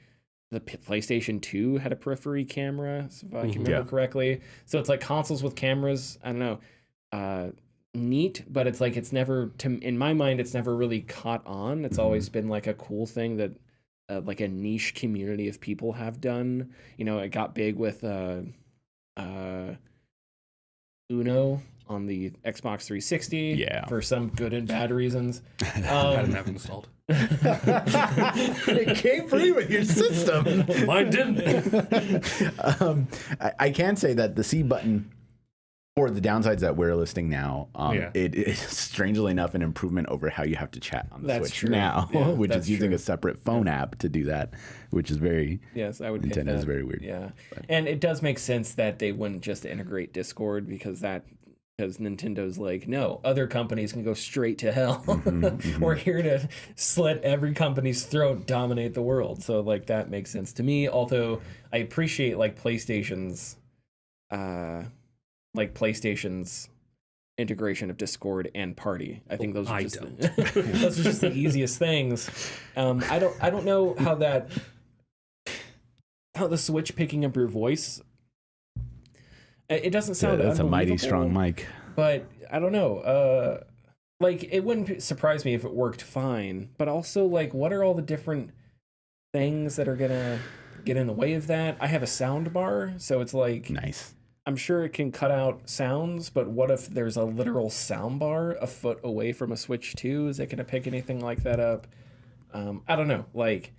the PlayStation 2 had a periphery camera, if I can remember correctly. So it's like consoles with cameras, I don't know, neat, but it's like in my mind, it's never really caught on. It's always been like a cool thing that like a niche community of people have done. It got big with Uno on the Xbox 360 for some good and bad reasons. I didn't have it installed. It came free with your system. Mine didn't. I can say that the C button, for the downsides that we're listing now, it is strangely enough an improvement over how you have to chat on the Switch now, which is using a separate phone app to do that, which is very I would Nintendo is very weird. Yeah, and it does make sense that they wouldn't just integrate Discord because Nintendo's like, no, other companies can go straight to hell. We're here to slit every company's throat, dominate the world. So like that makes sense to me. Although I appreciate like PlayStation's integration of Discord and Party. I think those are just those are just the easiest things. I don't know how the Switch picking up your voice. It doesn't sound that's a mighty strong mic. But I don't know. Like it wouldn't surprise me if it worked fine. But also, like, what are all the different things that are gonna get in the way of that? I have a sound bar, so it's like nice. I'm sure it can cut out sounds, but what if there's a literal sound bar a foot away from a Switch 2? Is it going to pick anything like that up? I don't know. Like,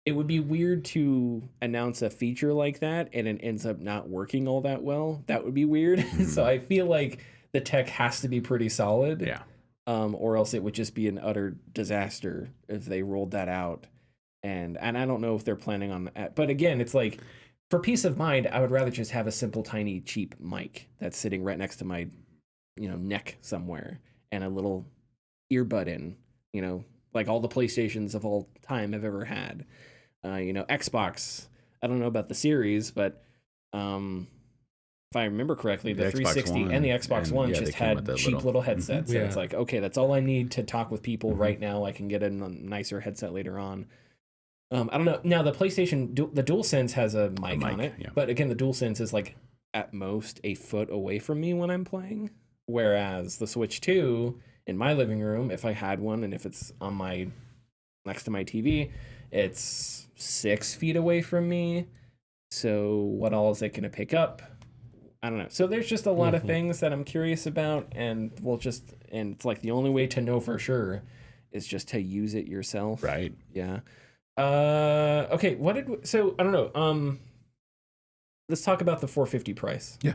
it would be weird to announce a feature like that and it ends up not working all that well. That would be weird. So I feel like the tech has to be pretty solid. Yeah. Or else it would just be an utter disaster if they rolled that out. And I don't know if they're planning on that. But again, it's like, for peace of mind, I would rather just have a simple, tiny, cheap mic that's sitting right next to my, neck somewhere and a little earbud in, like all the PlayStations of all time I've ever had. Xbox, I don't know about the series, but if I remember correctly, the 360 and the Xbox One just had cheap little headsets. So it's like, okay, that's all I need to talk with people right now. I can get a nicer headset later on. I don't know. Now the PlayStation, the DualSense has a mic on it, but again, the DualSense is like at most a foot away from me when I'm playing. Whereas the Switch 2 in my living room, if I had one, and if it's on next to my TV, it's 6 feet away from me. So what all is it going to pick up? I don't know. So there's just a lot of things that I'm curious about, and and it's like the only way to know for sure is just to use it yourself. Right. Yeah. Okay, so I don't know. Let's talk about the 450 price. Yeah.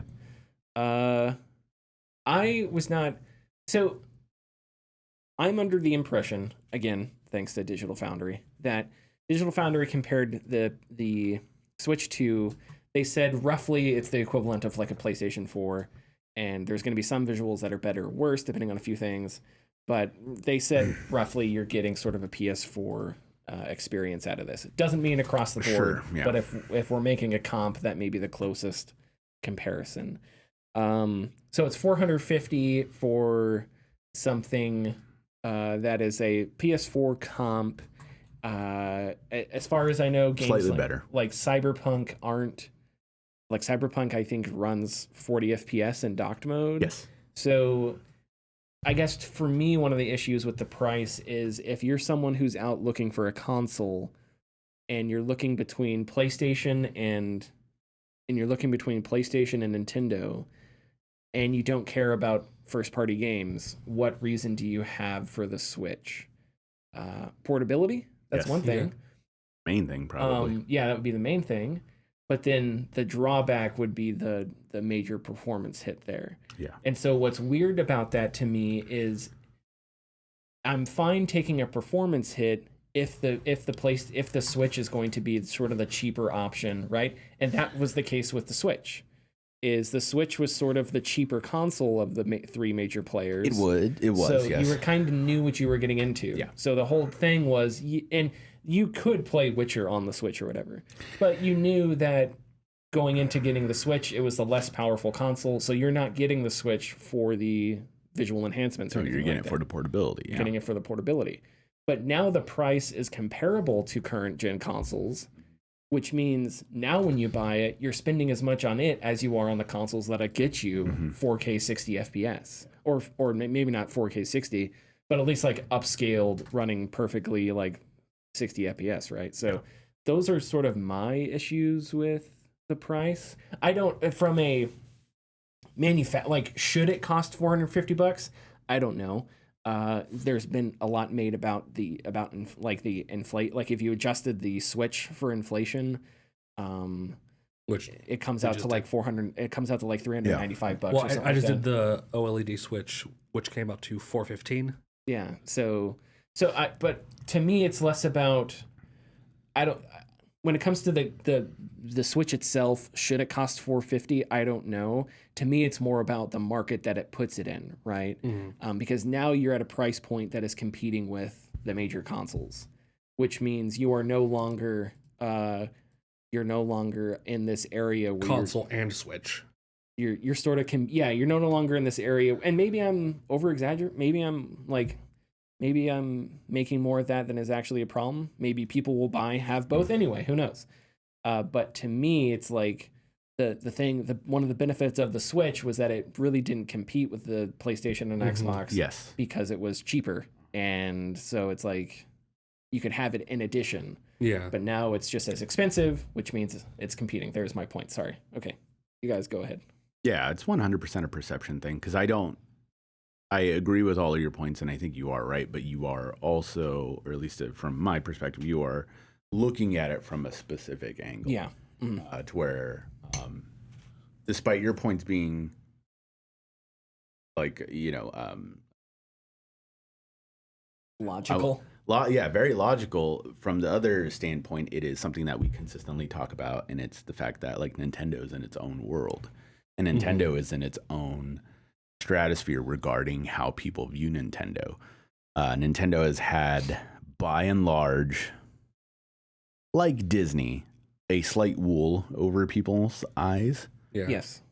I'm under the impression, again, thanks to Digital Foundry, that Digital Foundry compared the Switch 2, they said roughly it's the equivalent of like a PlayStation 4, and there's going to be some visuals that are better or worse depending on a few things, but they said roughly you're getting sort of a PS4 experience out of this. It doesn't mean across the board, but if we're making a comp, that may be the closest comparison. So it's $450 for something that is a PS4 comp. As far as I know, games slightly better. Like Cyberpunk aren't. Like Cyberpunk, I think runs 40 FPS in docked mode. Yes. So I guess for me, one of the issues with the price is if you're someone who's out looking for a console and you're looking between PlayStation and Nintendo, and you don't care about first party games, what reason do you have for the Switch? Portability? That's Yes. one thing. Yeah. Main thing, probably. Yeah, that would be the main thing. But then the drawback would be the major performance hit there. Yeah. And so what's weird about that to me is I'm fine taking a performance hit if the Switch is going to be sort of the cheaper option, right? And that was the case with the Switch. Is the Switch was sort of the cheaper console of the three major players. It was, so yes. you were kind of knew what you were getting into. Yeah. So the whole thing was, and you could play Witcher on the Switch or whatever, but you knew that going into getting the Switch, it was the less powerful console. So you're not getting the Switch for the visual enhancements. So you're getting it for the portability. You're getting it for the portability. But now the price is comparable to current gen consoles, which means now when you buy it, you're spending as much on it as you are on the consoles that'll get you 4K 60 FPS, or maybe not 4K 60, but at least like upscaled, running perfectly like 60 FPS, right? So those are sort of my issues with the price. I don't, from a like, should it cost $450? I don't know. There's been a lot made about the inflate, like if you adjusted the Switch for inflation, which it comes out to like 400, it comes out to like $395. Well, I just did the OLED Switch, which came up to $415. Yeah. But to me, it's less about, when it comes to the Switch itself, should it cost $450? I don't know. To me, it's more about the market that it puts it in, right? Because now you're at a price point that is competing with the major consoles, which means you are no longer in this area where console and Switch. You're sort of you're no longer in this area, and maybe I'm over exaggerating. Maybe I'm making more of that than is actually a problem. Maybe people will have both anyway. Who knows? But to me, it's like one of the benefits of the Switch was that it really didn't compete with the PlayStation and Xbox. Yes. Because it was cheaper, and so it's like you could have it in addition. Yeah. But now it's just as expensive, which means it's competing. There's my point. Sorry. Okay, you guys go ahead. Yeah, it's 100% a perception thing because I agree with all of your points, and I think you are right, but you are also, or at least from my perspective, you are looking at it from a specific angle. Yeah. To where, despite your points being like, Logical. Very logical. From the other standpoint, it is something that we consistently talk about, and it's the fact that like Nintendo is in its own world, and Nintendo is in its own stratosphere regarding how people view Nintendo. Nintendo has had, by and large, like Disney, a slight wool over people's eyes. Yeah. Yes.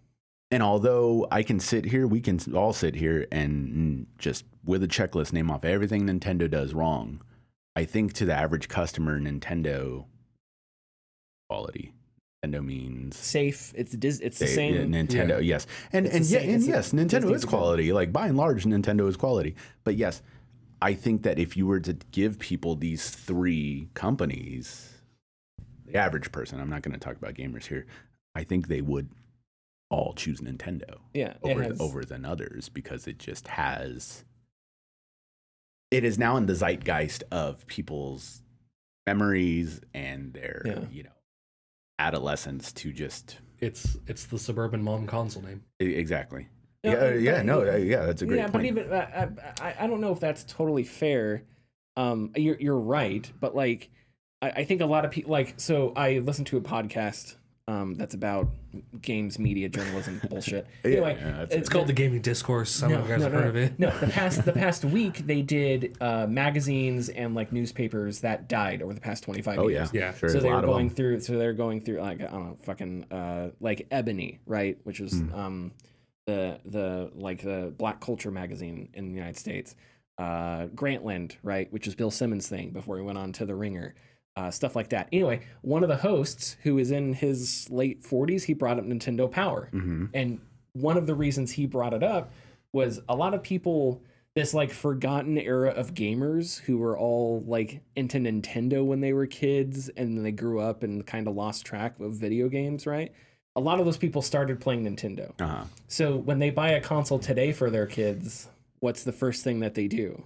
And although we can all sit here and just with a checklist name off everything Nintendo does wrong, I think to the average customer, Nintendo quality. Nintendo means safe. It's the same. Yeah, Nintendo, yes, and yes, Nintendo is quality. Like by and large, Nintendo is quality. But yes, I think that if you were to give people these three companies, the average person, I'm not going to talk about gamers here, I think they would all choose Nintendo. Yeah, over than others because it just has. It is now in the zeitgeist of people's memories and their adolescence to just It's the suburban mom console name. Exactly. No, that's a great point. But even I don't know if that's totally fair. You're right, but like I think a lot of people so I listened to a podcast that's about games, media, journalism bullshit. Anyway, it's called the Gaming Discourse. I don't know if you guys have heard of it. No, the past week they did magazines and like newspapers that died over the past 25 years. Yeah. Sure, So they're going through like I don't know, fucking like Ebony, right, which was the Black Culture magazine in the United States. Grantland, right, which was Bill Simmons' thing before he went on to The Ringer. Stuff like that. Anyway, one of the hosts who is in his late 40s, he brought up Nintendo Power. And one of the reasons he brought it up was a lot of people this like forgotten era of gamers who were all like into Nintendo when they were kids, and then they grew up and kind of lost track of video games, right? A lot of those people started playing Nintendo. So when they buy a console today for their kids, what's the first thing that they do?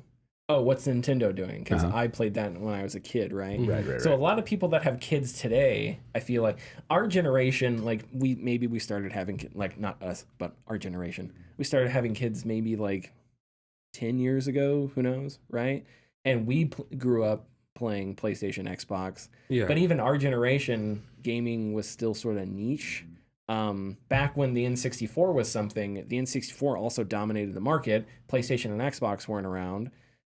Oh, what's Nintendo doing? Because I played that when I was a kid, right? So a lot of people that have kids today, I feel like our generation, like we started having, like not us, but our generation, we started having kids maybe like 10 years ago, who knows, right? And we grew up playing PlayStation, Xbox. Yeah. But even our generation, gaming was still sort of niche. Back when the N64 was something, the N64 also dominated the market. PlayStation and Xbox weren't around.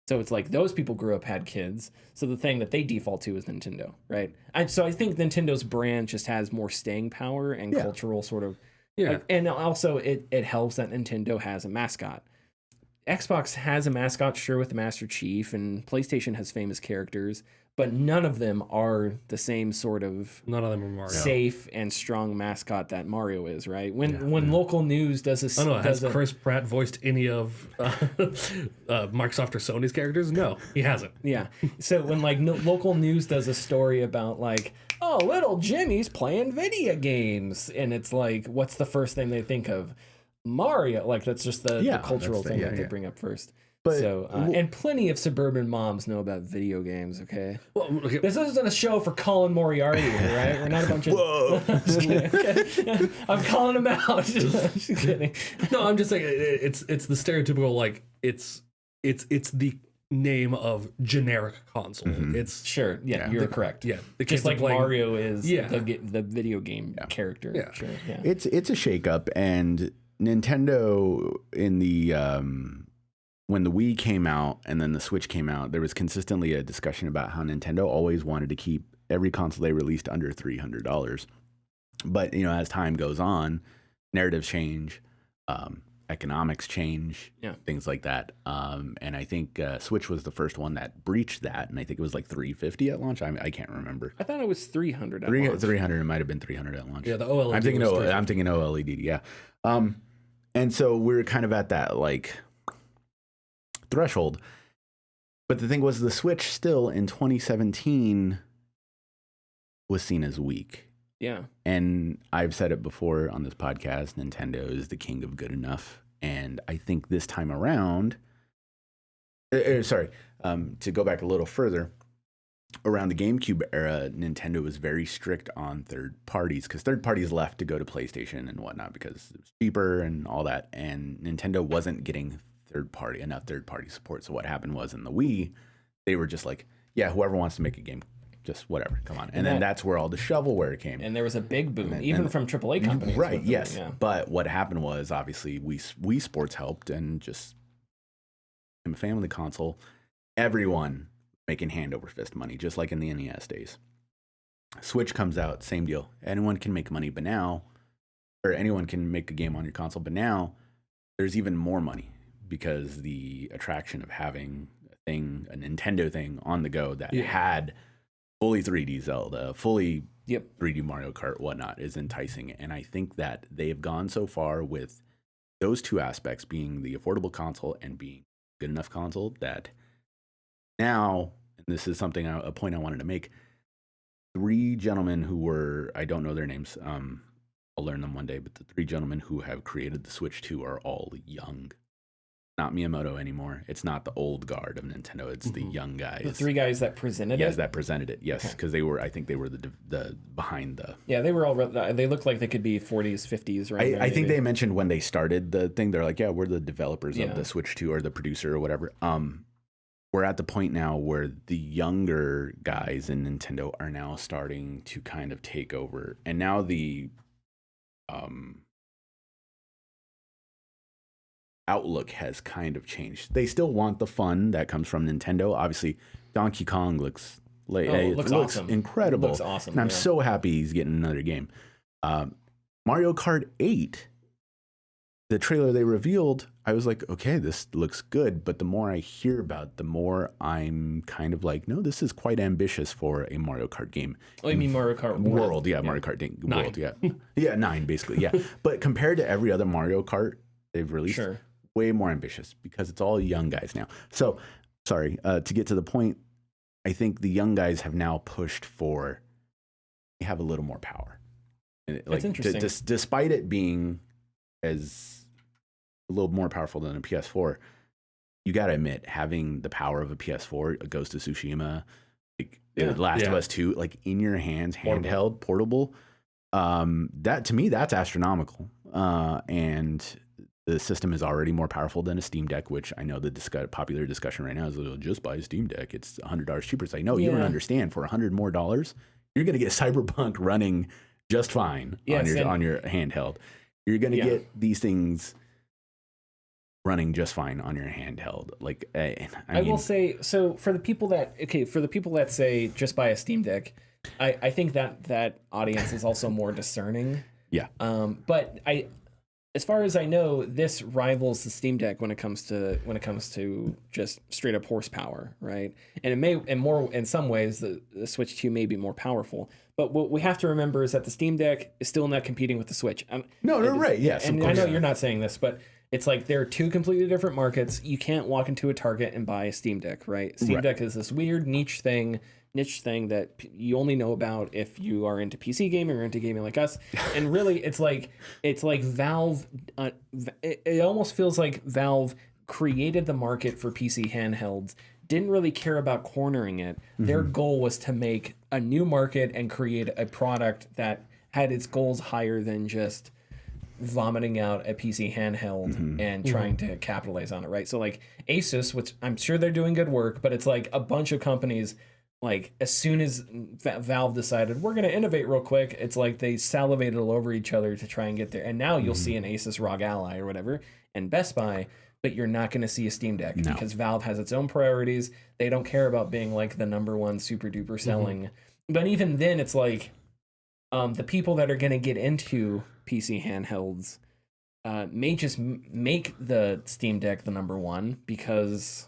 So it's like those people grew up, had kids. So the thing that they default to is Nintendo, right? So I think Nintendo's brand just has more staying power and cultural sort of... Yeah. Like, and also it helps that Nintendo has a mascot. Xbox has a mascot, sure, with the Master Chief, and PlayStation has famous characters, but none of them are the same sort of safe and strong mascot that Mario is, right? When local news does a... I don't know, has Chris Pratt voiced any of Microsoft or Sony's characters? No, he hasn't. Yeah. So when like local news does a story about like, oh, little Jimmy's playing video games, and it's like, what's the first thing they think of? Mario. Like, that's just the cultural thing that they bring up first. But, and plenty of suburban moms know about video games, okay? Well, okay. This isn't a show for Colin Moriarty, right? We're not a bunch of... Whoa! Okay. I'm calling him out. Just kidding. No, I'm just saying, it's the stereotypical, like, it's the name of generic console. It's... Sure, you're correct. Yeah. Just like Mario is the video game character. Yeah. Sure, yeah. It's a shakeup, and Nintendo in the... when the Wii came out and then the Switch came out, there was consistently a discussion about how Nintendo always wanted to keep every console they released under $300. But, you know, as time goes on, narratives change, economics change, things like that. And I think Switch was the first one that breached that, and I think it was like $350 at launch. I can't remember. I thought it was $300 at launch. 300, it might have been $300 at launch. Yeah, the OLED. I'm thinking OLED, yeah. And so we're kind of at that, like... threshold. But the thing was, the Switch still in 2017 was seen as weak. Yeah. And I've said it before on this podcast, Nintendo is the king of good enough. And I think this time around, to go back a little further, around the GameCube era, Nintendo was very strict on third parties, because third parties left to go to PlayStation and whatnot because it was cheaper and all that. And Nintendo wasn't getting enough third party support. So what happened was, in the Wii, they were just like, yeah, whoever wants to make a game, just whatever, come on. And then that's where all the shovelware came. And there was a big boom, even from AAA companies. Right, yes. But what happened was, obviously, Wii Sports helped, and just became a family console. Everyone making hand over fist money, just like in the NES days. Switch comes out, same deal. Anyone can make money, but now, or anyone can make a game on your console, but now there's even more money, because the attraction of having a Nintendo thing on the go that had fully 3D Zelda, fully 3D Mario Kart, whatnot, is enticing. And I think that they have gone so far with those two aspects, being the affordable console and being a good enough console, that now, and this is something, a point I wanted to make, 3 gentlemen who were, I don't know their names, I'll learn them one day, but the 3 gentlemen who have created the Switch 2 are all young. Not Miyamoto anymore. It's not the old guard of Nintendo. It's the young guys. The 3 guys that presented it? Yes, that presented it. Yes, because I think they were the behind the... Yeah, they were all... They looked like they could be 40s, 50s, right? I think they mentioned when they started the thing, they're like, yeah, we're the developers of the Switch 2, or the producer or whatever. We're at the point now where the younger guys in Nintendo are now starting to kind of take over. And now the... outlook has kind of changed. They still want the fun that comes from Nintendo. Obviously, Donkey Kong looks awesome. Incredible. It looks awesome. And I'm so happy he's getting another game. Mario Kart 8, the trailer they revealed, I was like, okay, this looks good. But the more I hear about it, the more I'm kind of like, no, this is quite ambitious for a Mario Kart game. Oh, you mean Mario Kart World? Yeah, Mario Kart World. Yeah, 9 basically. Yeah, but compared to every other Mario Kart they've released, way more ambitious because it's all young guys now. So, sorry, to get to the point, I think the young guys have now pushed for have a little more power. And That's interesting. Despite it being as a little more powerful than a PS4, you got to admit, having the power of a PS4, a Ghost of Tsushima, like Last of Us 2, like in your hands, handheld, portable, that to me, that's astronomical. And the system is already more powerful than a Steam Deck, which I know the popular discussion right now is just buy a Steam Deck. It's $100 cheaper. It's like, no, you don't understand. For $100 more, you're going to get Cyberpunk running just fine on your handheld. You're going to get these things running just fine on your handheld. Like, I will say, so for the people that say just buy a Steam Deck, I think that audience is also more discerning. Yeah. But as far as I know, this rivals the Steam Deck when it comes to just straight up horsepower, right? And it may, and more in some ways, the Switch 2 may be more powerful. But what we have to remember is that the Steam Deck is still not competing with the Switch. Right? Yes, and I know you're not saying this, but it's like they're two completely different markets. You can't walk into a Target and buy a Steam Deck, right? Steam Deck is this weird niche thing that you only know about if you are into PC gaming or into gaming like us. And really, it's like Valve. It almost feels like Valve created the market for PC handhelds, didn't really care about cornering it. Their goal was to make a new market and create a product that had its goals higher than just vomiting out a PC handheld and trying to capitalize on it, right? So like Asus, which I'm sure they're doing good work, but it's like a bunch of companies, like as soon as Valve decided we're going to innovate real quick, it's like they salivated all over each other to try and get there. And now you'll see an Asus ROG Ally or whatever and Best Buy, but you're not going to see a Steam Deck because Valve has its own priorities. They don't care about being like the number one super duper selling. But even then, it's like the people that are going to get into PC handhelds may just make the Steam Deck the number one because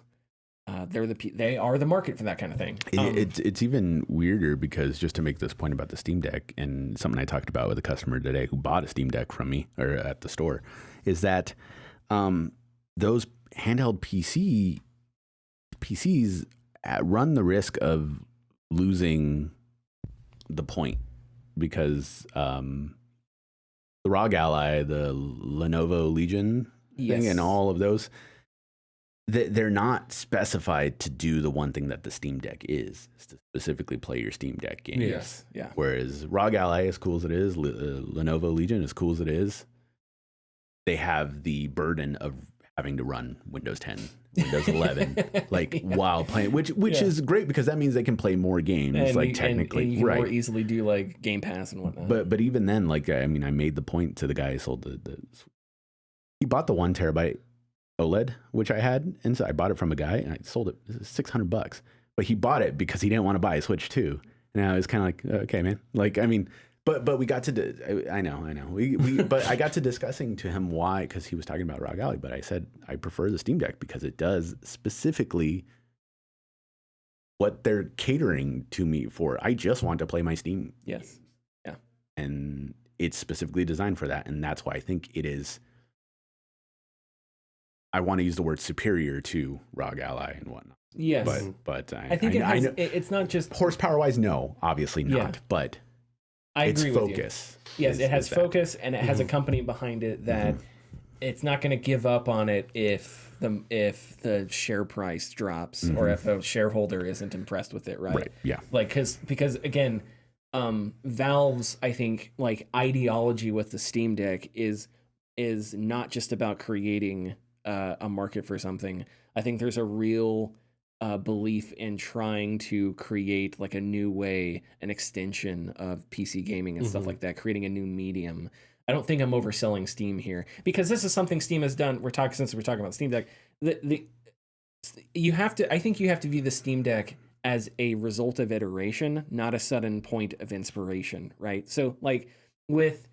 they are the market for that kind of thing. It's even weirder because, just to make this point about the Steam Deck, and something I talked about with a customer today who bought a Steam Deck from me or at the store, is that those handheld PCs run the risk of losing the point because the ROG Ally, the Lenovo Legion thing, and all of those, they're not specified to do the one thing that the Steam Deck is to specifically play your Steam Deck games. Yes, yeah. Whereas ROG Ally, as cool as it is, Lenovo Legion, as cool as it is, they have the burden of having to run Windows 10, Windows 11, while playing, which is great because that means they can play more games, and technically, and you can more easily do like Game Pass and whatnot. But even then, I made the point to the guy who sold he bought the 1 terabyte OLED, which I had, and so I bought it from a guy and I sold it $600, but he bought it because he didn't want to buy a Switch 2. And I was kind of like, okay, man, but we got to, I know. But I got to discussing to him why, because he was talking about ROG Ally, but I said, I prefer the Steam Deck because it does specifically what they're catering to me for. I just want to play my Steam. Yes. Yeah. And it's specifically designed for that. And that's why I think it is, I want to use the word superior to ROG Ally and whatnot. Yes. But I think it's not just horsepower wise, no, obviously not, but I agree its with focus. You. Yes, it has focus and it has a company behind it that it's not going to give up on it if the share price drops or if a shareholder isn't impressed with it, right? Right. Yeah. Because again, Valve's, I think, ideology with the Steam Deck is not just about creating a market for something. I think there's a real belief in trying to create a new way, an extension of PC gaming and stuff like that, creating a new medium. I don't think I'm overselling Steam here because this is something Steam has done. Since we're talking about Steam Deck, I think you have to view the Steam Deck as a result of iteration, not a sudden point of inspiration, right? So with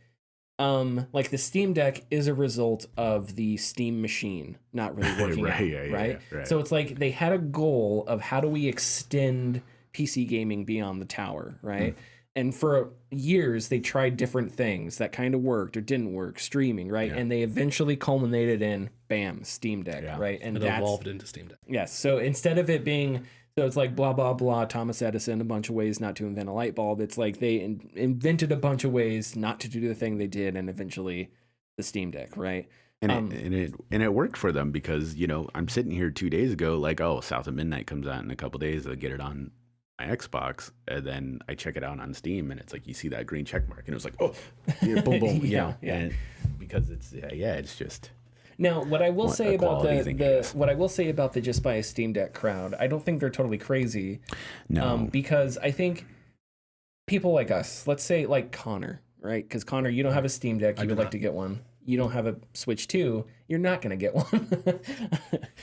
the Steam Deck is a result of the Steam machine not really working right? So it's like they had a goal of how do we extend PC gaming beyond the tower, right? And for years, they tried different things that kind of worked or didn't work, streaming, right? Yeah. And they eventually culminated in, bam, Steam Deck, Yeah. right? And It evolved into Steam Deck. Yes. So instead of it being, so it's like blah, blah, blah, Thomas Edison, a bunch of ways not to invent a light bulb. It's like they invented a bunch of ways not to do the thing they did, and eventually the Steam Deck, right? And it worked for them because, you know, I'm sitting here 2 days ago like, oh, South of Midnight comes out in a couple days. I'll get it on my Xbox, and then I check it out on Steam, and it's like you see that green check mark, and it was like, oh, yeah, boom, boom, Yeah, yeah. And because it's it's just. Now, what I will say about quality thing, I guess. what I will say about the just buy a Steam Deck crowd, I don't think they're totally crazy. No. Because I think people like us, let's say like Connor, right? Because Connor, you don't have a Steam Deck, you would like to get one. You don't have a Switch 2, you're not going to get one.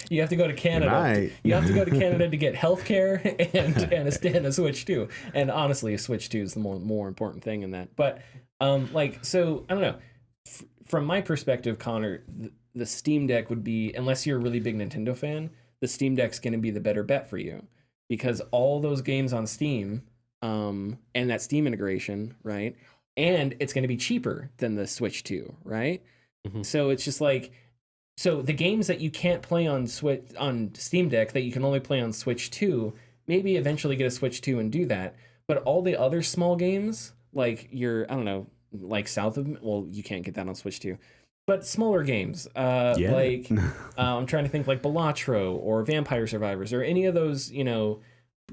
You have to go to Canada. You have to go to Canada to get healthcare and a Switch 2. And honestly, a Switch 2 is the more important thing in that. But so I don't know. From my perspective, Connor, the Steam Deck would be, unless you're a really big Nintendo fan, the Steam Deck's going to be the better bet for you, because all those games on Steam, and that Steam integration, right? And it's going to be cheaper than the Switch 2, right? Mm-hmm. So it's just like, so the games that you can't play on Steam Deck that you can only play on Switch 2, maybe eventually get a Switch 2 and do that. But all the other small games, like like South of, well, you can't get that on Switch 2. But smaller games, like I'm trying to think like Balatro or Vampire Survivors or any of those,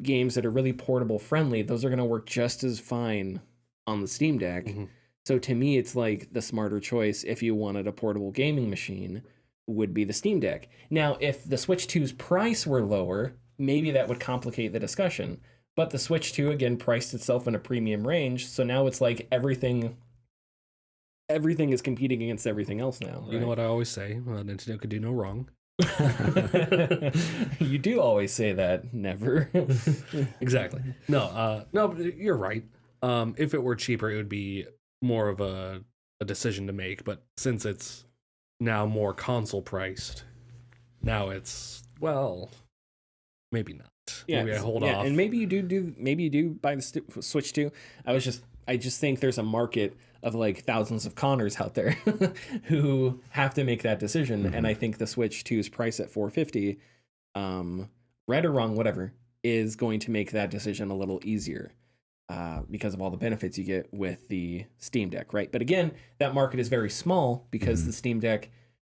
games that are really portable friendly. Those are going to work just as fine on the Steam Deck. Mm-hmm. So to me, it's like the smarter choice if you wanted a portable gaming machine would be the Steam Deck. Now, if the Switch 2's price were lower, maybe that would complicate the discussion. But the Switch 2, again, priced itself in a premium range. So now it's like everything is competing against everything else now. Right? You know what I always say? Nintendo could do no wrong. You do always say that. Never. Exactly. No, but you're right. If it were cheaper, it would be more of a decision to make. But since it's now more console priced, now it's, well, maybe not. Yeah, maybe I hold off. And maybe you do buy the Switch 2. I just think there's a market of like thousands of Connors out there who have to make that decision. Mm-hmm. And I think the Switch 2's price at $450, right or wrong, whatever, is going to make that decision a little easier. Because of all the benefits you get with the Steam Deck, right? But again, that market is very small because the Steam Deck,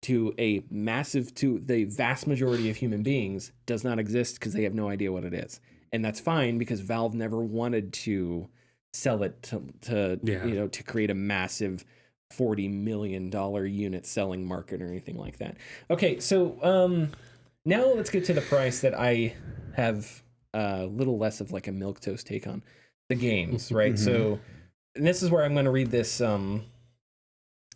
to the vast majority of human beings, does not exist because they have no idea what it is. And that's fine because Valve never wanted to sell it to create a massive $40 million unit selling market or anything like that. Okay, so now let's get to the price that I have a little less of like a milquetoast take on. The games, right? So, and this is where I'm going to read this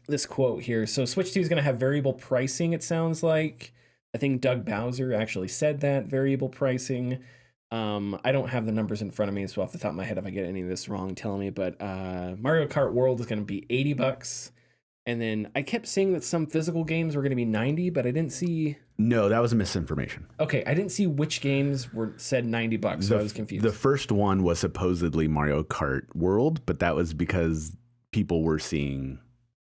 this quote here. So, Switch 2 is going to have variable pricing, it sounds like. I think Doug Bowser actually said that, variable pricing. I don't have the numbers in front of me, so off the top of my head, if I get any of this wrong, tell me. But Mario Kart World is going to be $80. And then I kept seeing that some physical games were going to be $90, but I didn't see. No, that was a misinformation. Okay, I didn't see which games were said $90, so I was confused. The first one was supposedly Mario Kart World, but that was because people were seeing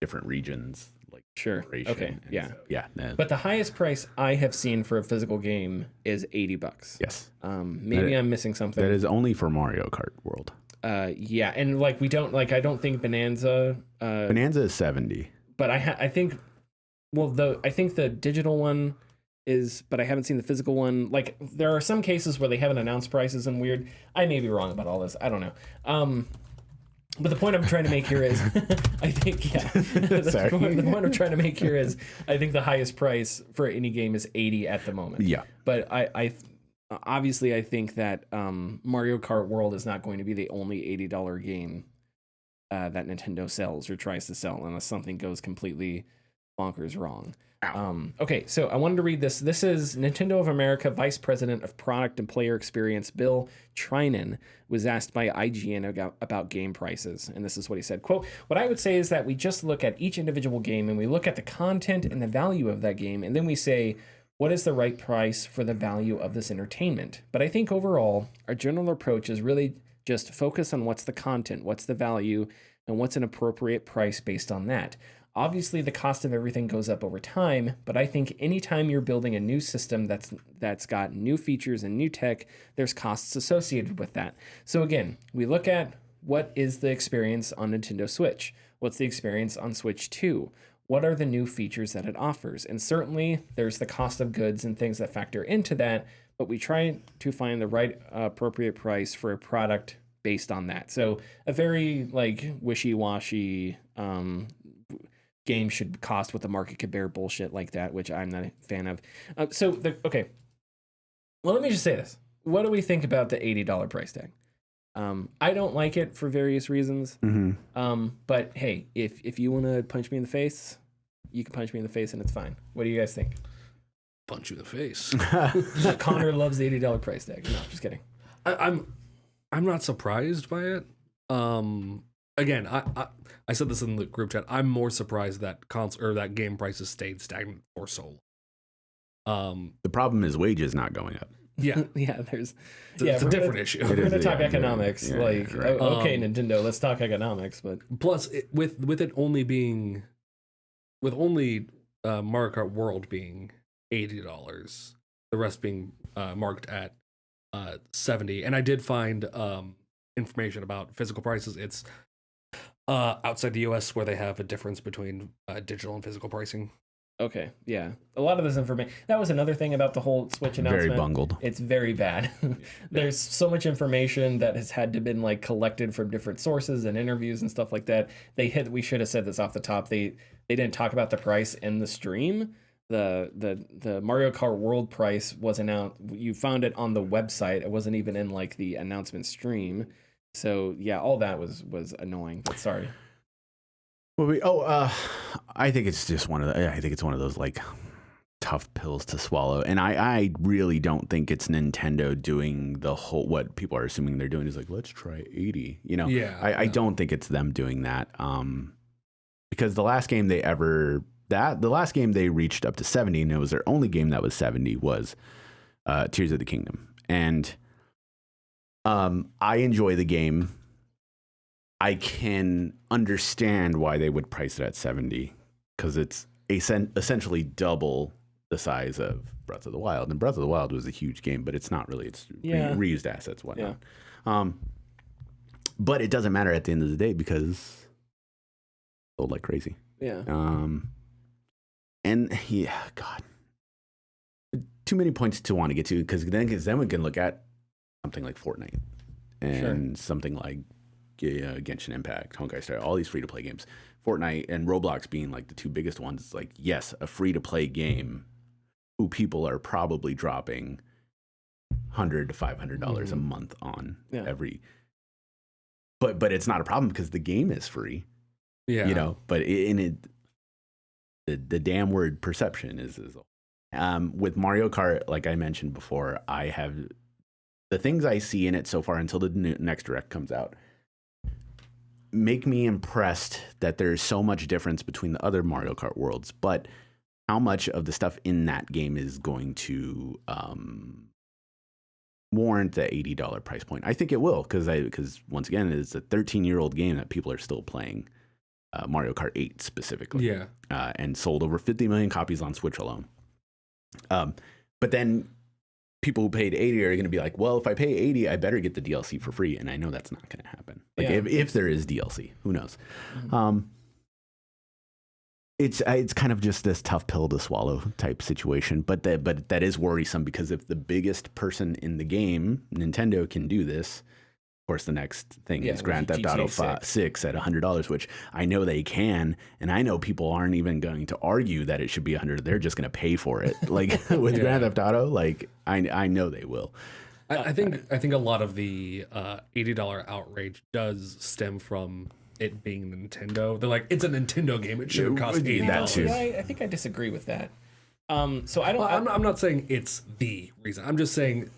different regions. Like sure. Okay. Yeah. So, yeah. But the highest price I have seen for a physical game is $80. Yes. Maybe I'm missing something. That is only for Mario Kart World. Yeah, and like I don't think Bonanza. Bonanza is 70. But I think, I think the digital one is, but I haven't seen the physical one. Like there are some cases where they haven't announced prices and weird. I may be wrong about all this. I don't know. But the point I'm trying to make here is, I think, the point I'm trying to make here is, I think the highest price for any game is $80 at the moment. Yeah. But I obviously I think that Mario Kart World is not going to be the only $80 game that Nintendo sells or tries to sell unless something goes completely bonkers wrong. Okay, so I wanted to read this. This is Nintendo of America Vice President of Product and Player Experience, Bill Trinan, was asked by IGN about game prices. And this is what he said, quote, "What I would say is that we just look at each individual game and we look at the content and the value of that game. And then we say, what is the right price for the value of this entertainment? But I think overall, our general approach is really Just focus on what's the content, what's the value, and what's an appropriate price based on that. Obviously, the cost of everything goes up over time, but I think anytime you're building a new system that's got new features and new tech, there's costs associated with that. So again, we look at what is the experience on Nintendo Switch? What's the experience on Switch 2? What are the new features that it offers? And certainly there's the cost of goods and things that factor into that, but we try to find the right appropriate price for a product based on that. So a very like wishy-washy game should cost what the market could bear bullshit like that, which I'm not a fan of. Okay. Well, let me just say this. What do we think about the $80 price tag? I don't like it for various reasons. But hey, if you want to punch me in the face, you can punch me in the face and it's fine. What do you guys think? Punch you in the face. Connor loves the $80 price tag. No, just kidding. I'm not surprised by it. Again, I said this in the group chat. I'm more surprised that that game prices stayed stagnant for so long. The problem is wages not going up. Yeah, It's a different issue. We're going to talk economics. Right. Okay, Nintendo, let's talk economics. But plus, with it only being, Mario Kart World being $80, the rest being marked at $70. And I did find information about physical prices. It's outside the US where they have a difference between digital and physical pricing. okay, yeah. A lot of this information. That was another thing about the whole Switch announcement. Very bungled. It's very bad. There's so much information that has had to been like collected from different sources and interviews and stuff like that. We should have said this off the top. They didn't talk about the price in the stream. The Mario Kart World price wasn't out. You found it on the website. It wasn't even in like the announcement stream. So yeah, all that was annoying. But sorry. Well, I think it's just one of those like tough pills to swallow, and I really don't think it's Nintendo doing the whole what people are assuming they're doing is like let's try 80. You know, I don't think it's them doing that. Because the last game they reached up to 70, and it was their only game that was 70 was Tears of the Kingdom, and I enjoy the game. I can understand why they would price it at 70 because it's essentially double the size of Breath of the Wild. And Breath of the Wild was a huge game, but it's not really. It's reused assets, whatnot. Yeah. But it doesn't matter at the end of the day because sold like crazy. Yeah. And God, too many points to want to get to because then we can look at something like Fortnite and something like Genshin Impact, Honkai Star, all these free-to-play games. Fortnite and Roblox being like the two biggest ones. It's like, yes, a free-to-play game who people are probably dropping $100 to $500 a month on every. But it's not a problem because the game is free. Yeah. You know, but the damn word perception is with Mario Kart, like I mentioned before, I have the things I see in it so far until the next direct comes out make me impressed that there's so much difference between the other Mario Kart worlds, but how much of the stuff in that game is going to warrant the $80 price point? I think it will because once again, it's a 13-year-old game that people are still playing, Mario Kart 8 specifically, and sold over 50 million copies on Switch alone. But then people who paid 80 are going to be like, well, if I pay 80, I better get the DLC for free. And I know that's not going to happen. Like if there is DLC, who knows? Mm-hmm. It's kind of just this tough pill to swallow type situation. But that is worrisome because if the biggest person in the game, Nintendo, can do this, of course, the next thing is Grand Theft Auto 6 at $100, which I know they can, and I know people aren't even going to argue that it should be $100. They're just going to pay for it. Like with Grand Theft Auto, like I know they will. I think a lot of the $80 outrage does stem from it being Nintendo. They're like, it's a Nintendo game; it shouldn't cost $80. I think I disagree with that. So I don't. Well, I'm not saying it's the reason. I'm just saying.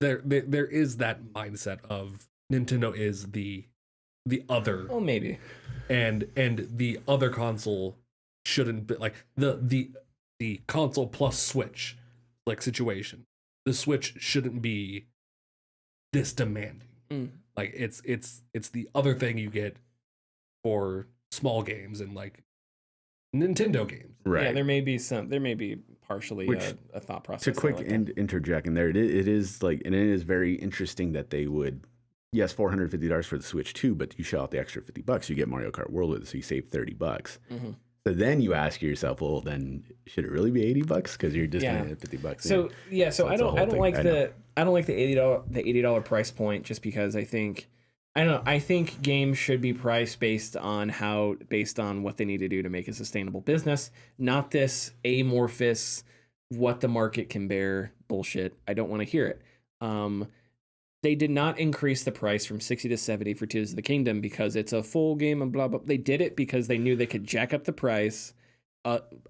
There is that mindset of Nintendo is the other. Oh, maybe. And the other console shouldn't be like the console plus Switch like situation. The Switch shouldn't be this demanding. Like it's the other thing you get for small games and like Nintendo games. Right. Yeah, there may be partially a thought process. To quick like that. interject in there, it is like, and it is very interesting that they would, yes, $450 for the Switch too, but you shell out the extra $50, you get Mario Kart World with it, so you save $30. Mm-hmm. So then you ask yourself, well, then should it really be $80? Because you're just gonna hit $50. So yeah, so I don't like the $80 price point, just because I don't know. I think games should be priced based on what they need to do to make a sustainable business, not this amorphous what the market can bear bullshit. I don't want to hear it. They did not increase the price from 60 to 70 for Tears of the Kingdom because it's a full game and blah blah. They did it because they knew they could jack up the price.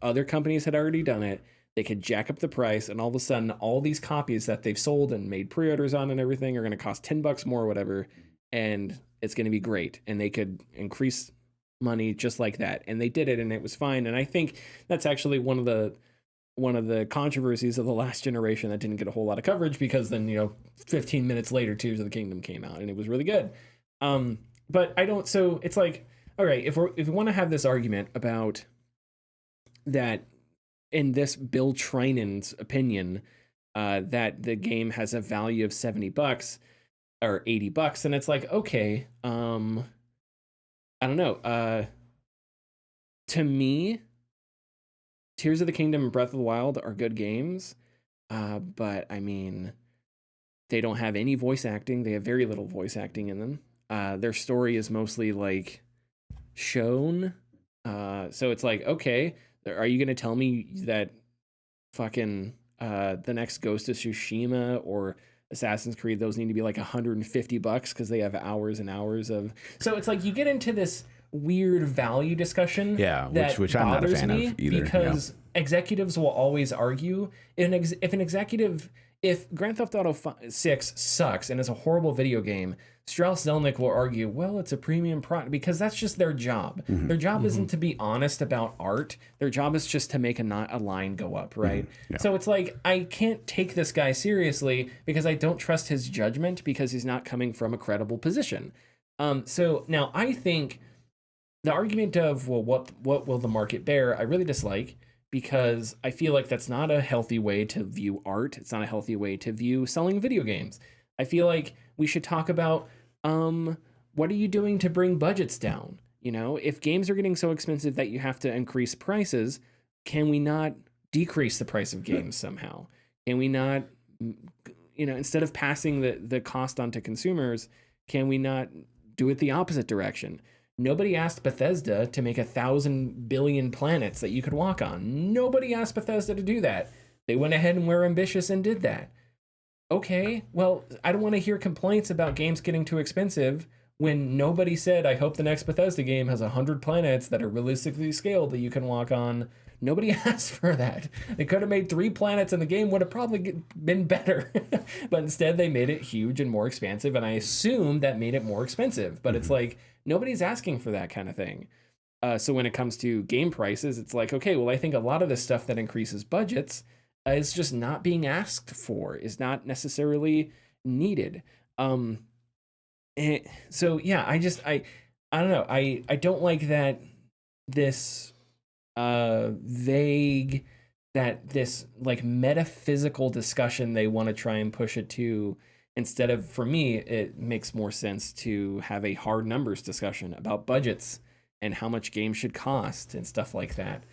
Other companies had already done it. They could jack up the price, and all of a sudden, all these copies that they've sold and made pre-orders on and everything are going to cost $10 more or whatever, and it's going to be great. And they could increase money just like that, and they did it, and it was fine. And I think that's actually one of the controversies of the last generation that didn't get a whole lot of coverage, because then 15 minutes later, Tears of the Kingdom came out, and it was really good. But I don't. So it's like, all right, if we want to have this argument about that, in this Bill Trinan's opinion, that the game has a value of $70 or $80, and it's like, okay, I don't know. To me, Tears of the Kingdom and Breath of the Wild are good games, but I mean, they don't have any voice acting. They have very little voice acting in them. Their story is mostly like shown. So it's like, okay, are you going to tell me that fucking the next Ghost of Tsushima or Assassin's Creed, those need to be like $150 because they have hours and hours of... So it's like you get into this weird value discussion. Yeah, which I'm not a fan of either. Because executives will always argue. If Grand Theft Auto 6 sucks and is a horrible video game, Strauss Zelnick will argue, well, it's a premium product, because that's just their job. Mm-hmm. Their job isn't to be honest about art. Their job is just to make a line go up, right? Mm-hmm. Yeah. So it's like, I can't take this guy seriously because I don't trust his judgment, because he's not coming from a credible position. So now I think the argument of, well, what will the market bear, I really dislike, because I feel like that's not a healthy way to view art. It's not a healthy way to view selling video games. I feel like we should talk about, what are you doing to bring budgets down? If games are getting so expensive that you have to increase prices, can we not decrease the price of games somehow? Can we not, instead of passing the cost on to consumers, can we not do it the opposite direction? Nobody asked Bethesda to make 1,000 billion planets that you could walk on. Nobody asked Bethesda to do that. They went ahead and were ambitious and did that. Okay, well, I don't want to hear complaints about games getting too expensive when nobody said, I hope the next Bethesda game has 100 planets that are realistically scaled that you can walk on. Nobody asked for that. They could have made 3 planets and the game would have probably been better. But instead they made it huge and more expansive, and I assume that made it more expensive. But it's like, nobody's asking for that kind of thing. So when it comes to game prices, it's like, okay, well, I think a lot of this stuff that increases budgets is just not being asked for, is not necessarily needed. So yeah, I don't know. I don't like that this vague, that this like metaphysical discussion they want to try and push it to, instead of, for me, it makes more sense to have a hard numbers discussion about budgets and how much games should cost and stuff like that.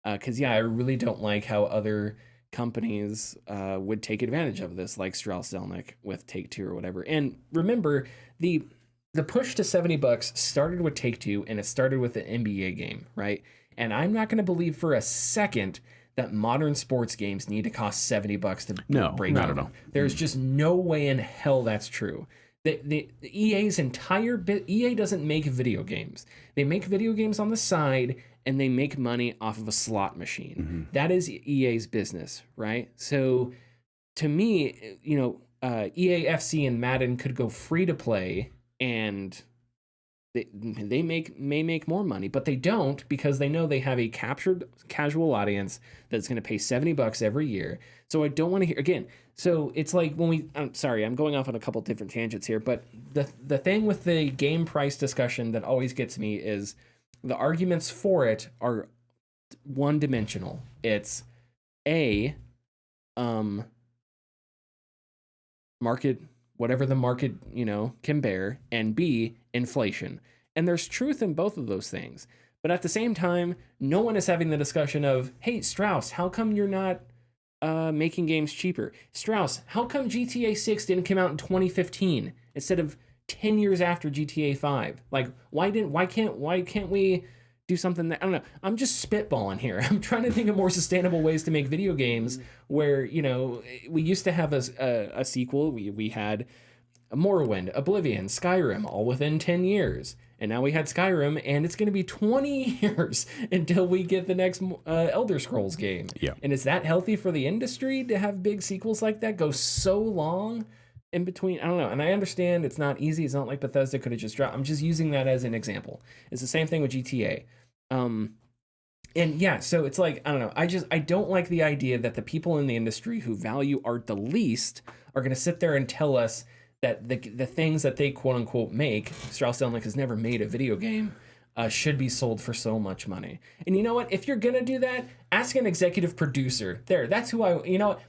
Because yeah, I really don't like how other companies would take advantage of this, like Strauss Zelnick with Take-Two or whatever. And remember, the push to $70 started with Take-Two, and it started with an NBA game, right? And I'm not going to believe for a second that modern sports games need to cost $70 to break not even. at all. There's just no way in hell that's true. The EA's entire bit, EA doesn't make video games. They make video games on the side, and they make money off of a slot machine. Mm-hmm. That is EA's business, right? So to me, EA FC and Madden could go free to play, and they may make more money, but they don't because they know they have a captured casual audience that's going to pay $70 every year. So I don't want to hear again. So it's like when I'm sorry, I'm going off on a couple different tangents here, but the thing with the game price discussion that always gets me is the arguments for it are one dimensional. It's A, market, whatever the market, can bear, and B, inflation. And there's truth in both of those things. But at the same time, no one is having the discussion of, hey, Strauss, how come you're not making games cheaper? Strauss, how come GTA 6 didn't come out in 2015 instead of 10 years after GTA 5? Like, why can't we do something that, I don't know. I'm just spitballing here. I'm trying to think of more sustainable ways to make video games where, we used to have a sequel. We had Morrowind, Oblivion, Skyrim, all within 10 years. And now we had Skyrim, and it's going to be 20 years until we get the next Elder Scrolls game. Yeah. And is that healthy for the industry to have big sequels like that go so long in between? I don't know. And I understand it's not easy. It's not like Bethesda could have just dropped. I'm just using that as an example. It's the same thing with GTA. And yeah, so it's like, I don't know. I don't like the idea that the people in the industry who value art the least are going to sit there and tell us that the things that they quote unquote make, Strauss-Zelnick has never made a video game, should be sold for so much money. And you know what? If you're gonna do that, ask an executive producer. That's who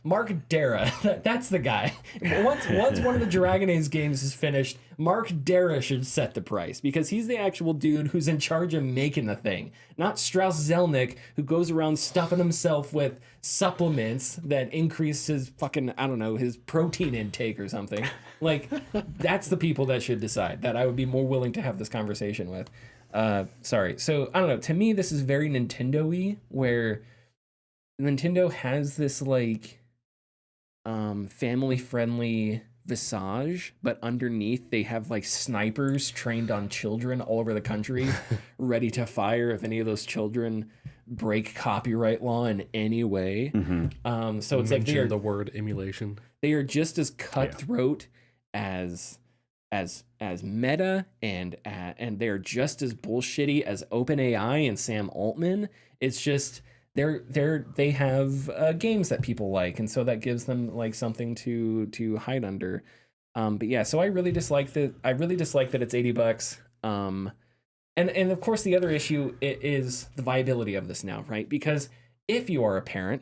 Mark Dara. That's the guy. Once one of the Dragon Age games is finished, Mark Dara should set the price because he's the actual dude who's in charge of making the thing, not Strauss-Zelnick, who goes around stuffing himself with supplements that increase his fucking, I don't know, his protein intake or something. Like, that's the people that should decide, that I would be more willing to have this conversation with. Sorry. So, I don't know. To me, this is very Nintendo-y, where Nintendo has this, like, family-friendly visage, but underneath they have, like, snipers trained on children all over the country, ready to fire if any of those children break copyright law in any way. Mm-hmm. So it's like the word emulation. They are just as cutthroat as Meta, and they're just as bullshitty as OpenAI and Sam Altman. It's just they have games that people like, and so that gives them like something to hide under. But yeah, so I really dislike that it's $80. And of course the other issue is the viability of this now, right? Because if you are a parent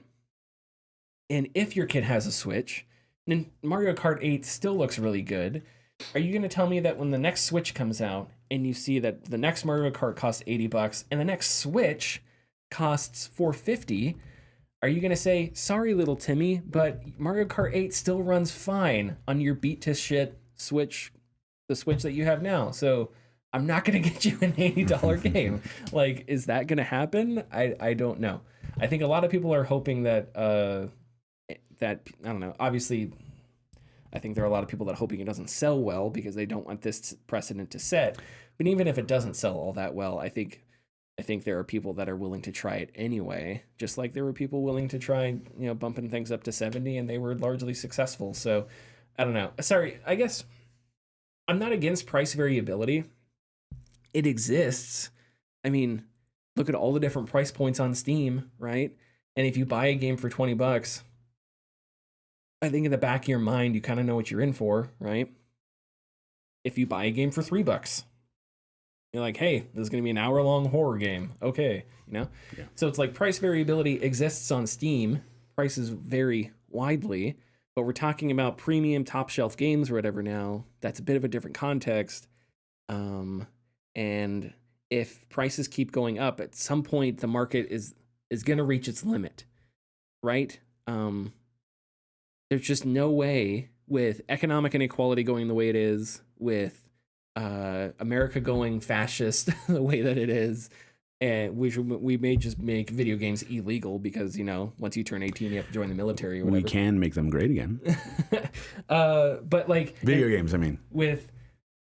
and if your kid has a Switch, then Mario Kart 8 still looks really good. Are you going to tell me that when the next Switch comes out and you see that the next Mario Kart costs $80 and the next Switch costs $450, are you going to say, sorry, little Timmy, but Mario Kart 8 still runs fine on your beat to shit Switch, the Switch that you have now? So I'm not going to get you an $80 game. Like, is that going to happen? I don't know. I think a lot of people are hoping that, I don't know, obviously, I think there are a lot of people that are hoping it doesn't sell well because they don't want this precedent to set. But even if it doesn't sell all that well, I think there are people that are willing to try it anyway. Just like there were people willing to try, bumping things up to 70, and they were largely successful. So I don't know. Sorry, I guess I'm not against price variability. It exists. I mean, look at all the different price points on Steam, right? And if you buy a game for $20, I think in the back of your mind, you kind of know what you're in for, right? If you buy a game for $3, you're like, hey, this is going to be an hour-long horror game. Okay, Yeah. So it's like price variability exists on Steam. Prices vary widely, but we're talking about premium top-shelf games or whatever now. That's a bit of a different context. And if prices keep going up, at some point, the market is going to reach its limit, right? There's just no way, with economic inequality going the way it is, with America going fascist the way that it is, and we may just make video games illegal because, once you turn 18, you have to join the military or whatever. We can make them great again. But like video games, I mean.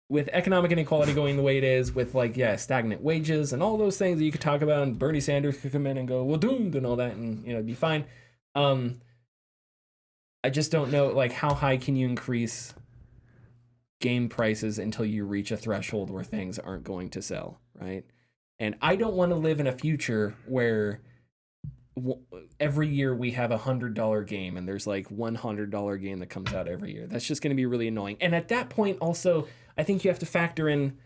With economic inequality going the way it is, with stagnant wages and all those things that you could talk about, and Bernie Sanders could come in and go, well, doomed and all that, and it'd be fine. I just don't know, how high can you increase game prices until you reach a threshold where things aren't going to sell, right? And I don't want to live in a future where every year we have $100 game and there's like $100 game that comes out every year. That's just going to be really annoying. And at that point, also, I think you have to factor in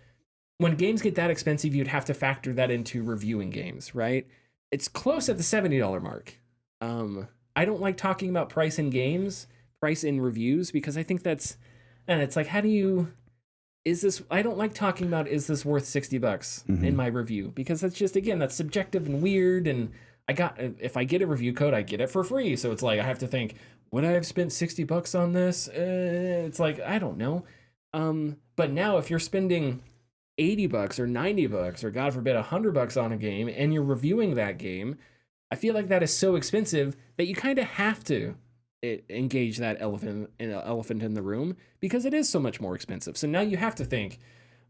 when games get that expensive, you'd have to factor that into reviewing games, right? It's close at the $70 mark. I don't like talking about price in games, price in reviews, because I think that's, and it's like, how do you, I don't like talking about, is this worth $60 in my review? Because that's just, again, that's subjective and weird. And if I get a review code, I get it for free. So it's like, I have to think, would I have spent $60 on this? It's like, I don't know. But now if you're spending $80 or $90 or God forbid $100 on a game and you're reviewing that game, I feel like that is so expensive that you kind of have to engage that elephant in the room because it is so much more expensive. So now you have to think,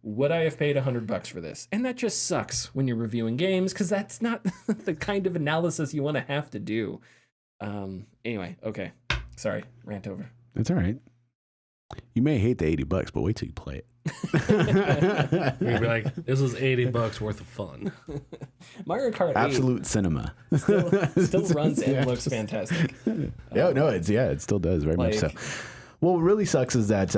would I have paid $100 for this? And that just sucks when you're reviewing games because that's not the kind of analysis you want to have to do. Anyway, okay. Sorry, rant over. That's all right. You may hate the $80, but wait till you play it. You'd be like, this is $80 worth of fun. Mario Kart 8 Absolute cinema. still runs and looks fantastic. It still does very much so. Well, what really sucks is that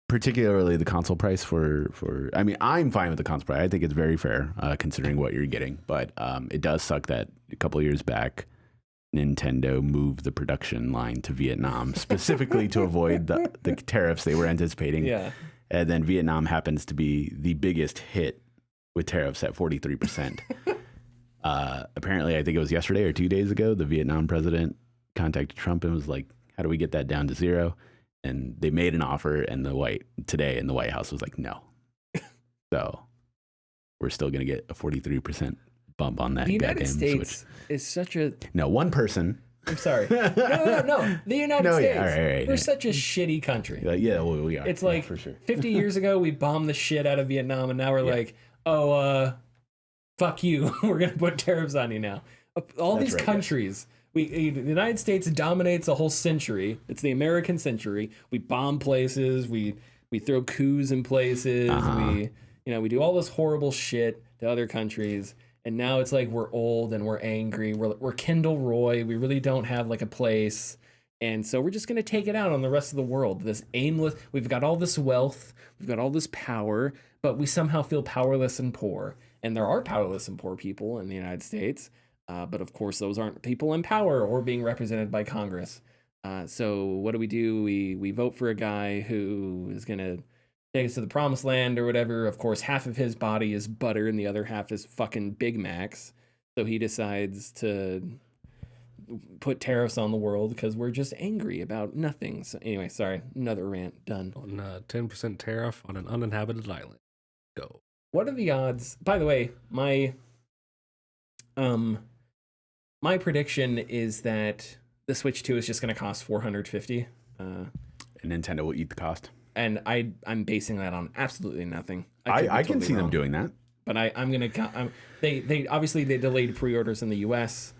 particularly the console price for I mean, I'm fine with the console price. I think it's very fair considering what you're getting, but it does suck that a couple of years back Nintendo moved the production line to Vietnam specifically to avoid the tariffs they were anticipating. Yeah. And then Vietnam happens to be the biggest hit with tariffs at 43%. Apparently, I think it was yesterday or 2 days ago, the Vietnam president contacted Trump and was like, how do we get that down to zero? And they made an offer and the White House was like, no. So we're still going to get a 43% bump on that. The United States Switch. is such a... No, one person. I'm sorry. No. The United States. Yeah, all right, we're such a shitty country. We are. It's like for sure. 50 years ago, we bombed the shit out of Vietnam, and now we're like, fuck you. We're going to put tariffs on you now. All these countries... The United States dominates a whole century. It's the American century. We bomb places. We throw coups in places. We do all this horrible shit to other countries. And now it's like we're old and we're angry. We're Kendall Roy. We really don't have like a place. And so we're just going to take it out on the rest of the world. This aimless, we've got all this wealth. We've got all this power, but we somehow feel powerless and poor. And there are powerless and poor people in the United States. But of course, those aren't people in power or being represented by Congress. So what do? We vote for a guy who is going to take us to the promised land or whatever. Of course, half of his body is butter and the other half is fucking Big Macs. So he decides to put tariffs on the world because we're just angry about nothing. So anyway, sorry, another rant done. On a 10% tariff on an uninhabited island. Go. What are the odds? By the way, my prediction is that the Switch 2 is just going to cost $450. And Nintendo will eat the cost. And I'm basing that on absolutely nothing. I can see them doing that. But I'm going to... They obviously, they delayed pre-orders in the US,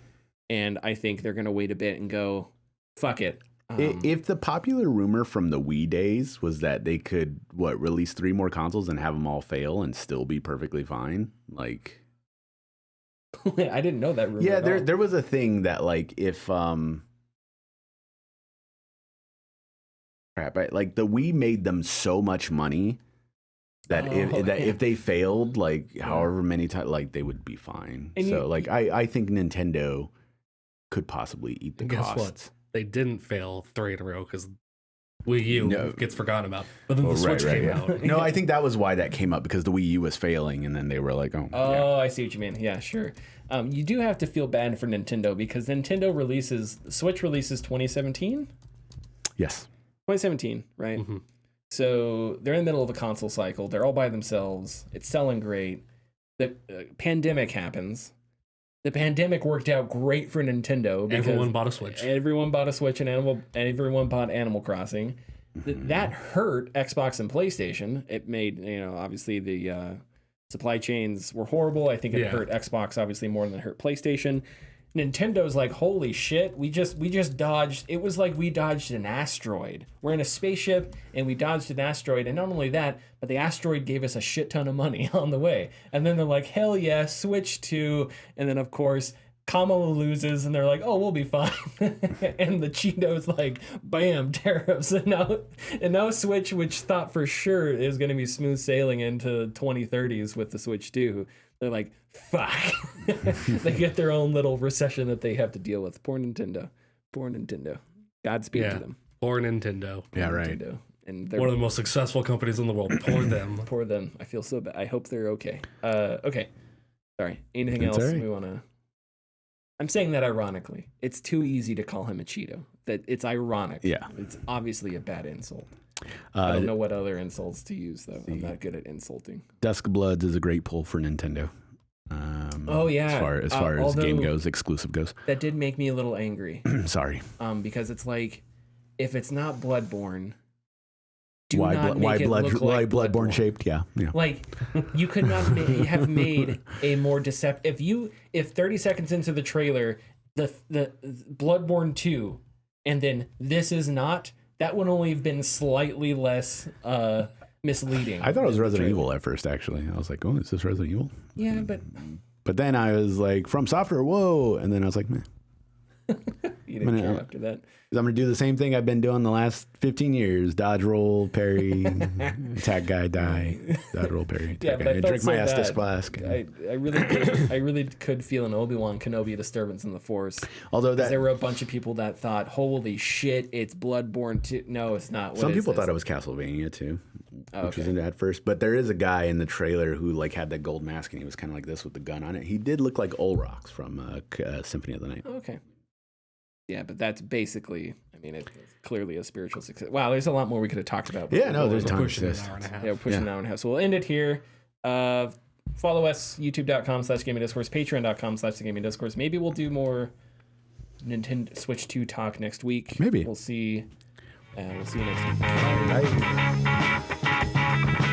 and I think they're going to wait a bit and go, fuck it. If the popular rumor from the Wii days was that they could, release 3 more consoles and have them all fail and still be perfectly fine, like... I didn't know that rumor. Yeah, there was a thing that like if the Wii made them so much money that if they failed however many times, like they would be fine. And so I think Nintendo could possibly eat the cost. Guess what? They didn't fail 3 in a row because Wii U gets forgotten about. But then the Switch came out. No, I think that was why that came up, because the Wii U was failing, and then they were like, I see what you mean. Yeah, sure. You do have to feel bad for Nintendo, because Switch releases 2017? Yes. 2017, right? Mm-hmm. So they're in the middle of a console cycle. They're all by themselves. It's selling great. The pandemic happens. The pandemic worked out great for Nintendo because everyone bought a Switch. Everyone bought a Switch and everyone bought Animal Crossing. That hurt Xbox and PlayStation. It made, obviously the supply chains were horrible. I think it hurt Xbox obviously more than it hurt PlayStation. Nintendo's like, holy shit, we just dodged. It was like we dodged an asteroid. We're in a spaceship and we dodged an asteroid, and not only that, but the asteroid gave us a shit ton of money on the way. And then they're like, hell yeah, Switch 2. And then of course Kamala loses, and they're like, oh, we'll be fine. And the Cheeto's like, bam, tariffs. And now Switch, which thought for sure is going to be smooth sailing into 2030s with the Switch 2, they're like, fuck. They get their own little recession that they have to deal with. Poor Nintendo. Godspeed to them. Poor Nintendo. Yeah, right. Nintendo. And they're One of the most successful companies in the world. Poor them. Poor them. I feel so bad. I hope they're okay. Okay. Sorry. Anything That's else all right. we want to... I'm saying that ironically. It's too easy to call him a Cheeto. That it's ironic. Yeah. It's obviously a bad insult. I don't know what other insults to use, though. I'm not good at insulting. Dusk Bloods is a great pull for Nintendo. Oh, yeah. As far as game goes, exclusive goes. That did make me a little angry. Sorry. Because it's like, if it's not Bloodborne, Why Bloodborne Bloodborne shaped? Yeah. Like, you could not have made a more deceptive. If 30 seconds into the trailer, the Bloodborne 2, and then this is not, that would only have been slightly less misleading. I thought it was Resident Evil at first, actually. I was like, oh, is this Resident Evil? Yeah, but then I was like, From Software, whoa. And then I was like, meh. you didn't care after that. I'm going to do the same thing I've been doing the last 15 years. Dodge, roll, parry, attack guy, die. Dodge, roll, parry, attack but guy. I felt Drink my so Estus bad. flask. I really could feel an Obi-Wan Kenobi disturbance in the Force. Although 'Cause there were a bunch of people that thought, holy shit, it's Bloodborne 2. No, it's not. Some people thought it was Castlevania too, which was into at first. But there is a guy in the trailer who like had that gold mask and he was kind of like this with the gun on it. He did look like Olrox from Symphony of the Night. Okay. Yeah, but that's basically, I mean, it's clearly a spiritual success. Wow, there's a lot more we could have talked about. Yeah, no, there's We're tons. pushing an hour and a half. Yeah, we're pushing an hour and a half. So we'll end it here. Follow us, youtube.com/gaming discourse, patreon.com/gaming discourse. Maybe we'll do more Nintendo Switch 2 talk next week. Maybe. We'll see. We'll see you next week. Bye.